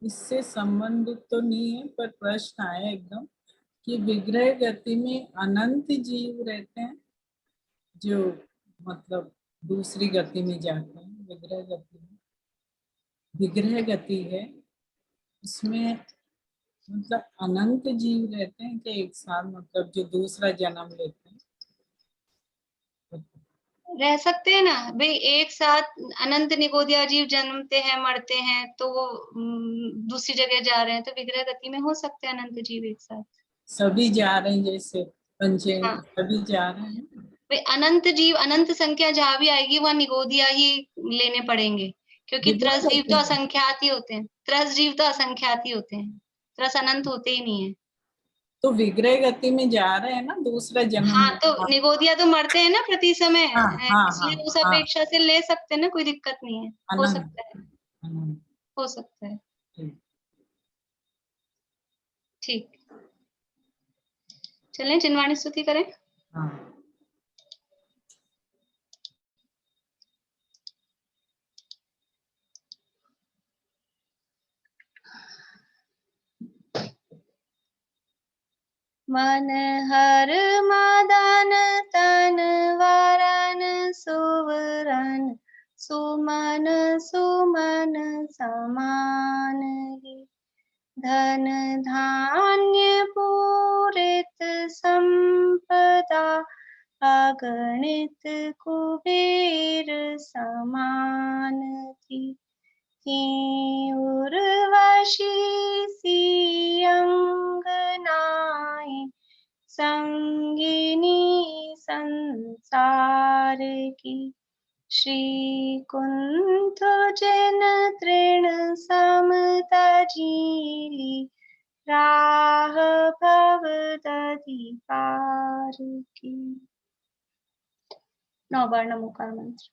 इससे संबंधित तो नहीं है, पर प्रश्न आया एकदम कि विग्रह गति में अनंत जीव रहते हैं जो मतलब दूसरी गति में जाते हैं। विग्रह गति में विग्रह गति है, उसमें मतलब अनंत जीव रहते हैं कि एक साथ, मतलब जो दूसरा जन्म लेते हैं। रह सकते हैं ना भाई, एक साथ अनंत निगोदिया जीव जन्मते हैं, मरते हैं, तो वो दूसरी जगह जा रहे हैं, तो विग्रह गति में हो सकते हैं अनंत जीव एक साथ। सभी जा रहे हैं, जैसे पंचे हाँ। सभी जा रहे हैं। भाई अनंत जीव, अनंत संख्या जहाँ भी आएगी वहाँ निगोदिया ही लेने पड़ेंगे, क्योंकि त्रस जीव तो असंख्यात ही होते हैं। त्रस जीव तो असंख्यात ही होते हैं, त्रस अनंत होते ही नहीं है। तो विग्रह गति में जा रहे हैं ना, दूसरा जन्म। हाँ, तो निगोदिया तो मरते हैं ना प्रति समय, इसलिए उस हाँ। अपेक्षा से ले सकते हैं ना, कोई दिक्कत नहीं है, हो सकता है, हो सकता है। ठीक, चलें चिन्वाणी स्तुति करें। मन हर मदन तन वरन सुवरन, सुमन सुमन समान ही। धन धान्य पूरित संपदा, अगणित कुबेर समान थी। उर्वशी सी अंगनाएं, संगिनी संसार की। श्री कुंथ जन तृण समता जीली, राह भव दधि पार की। 9 बार नमोकार मंत्र।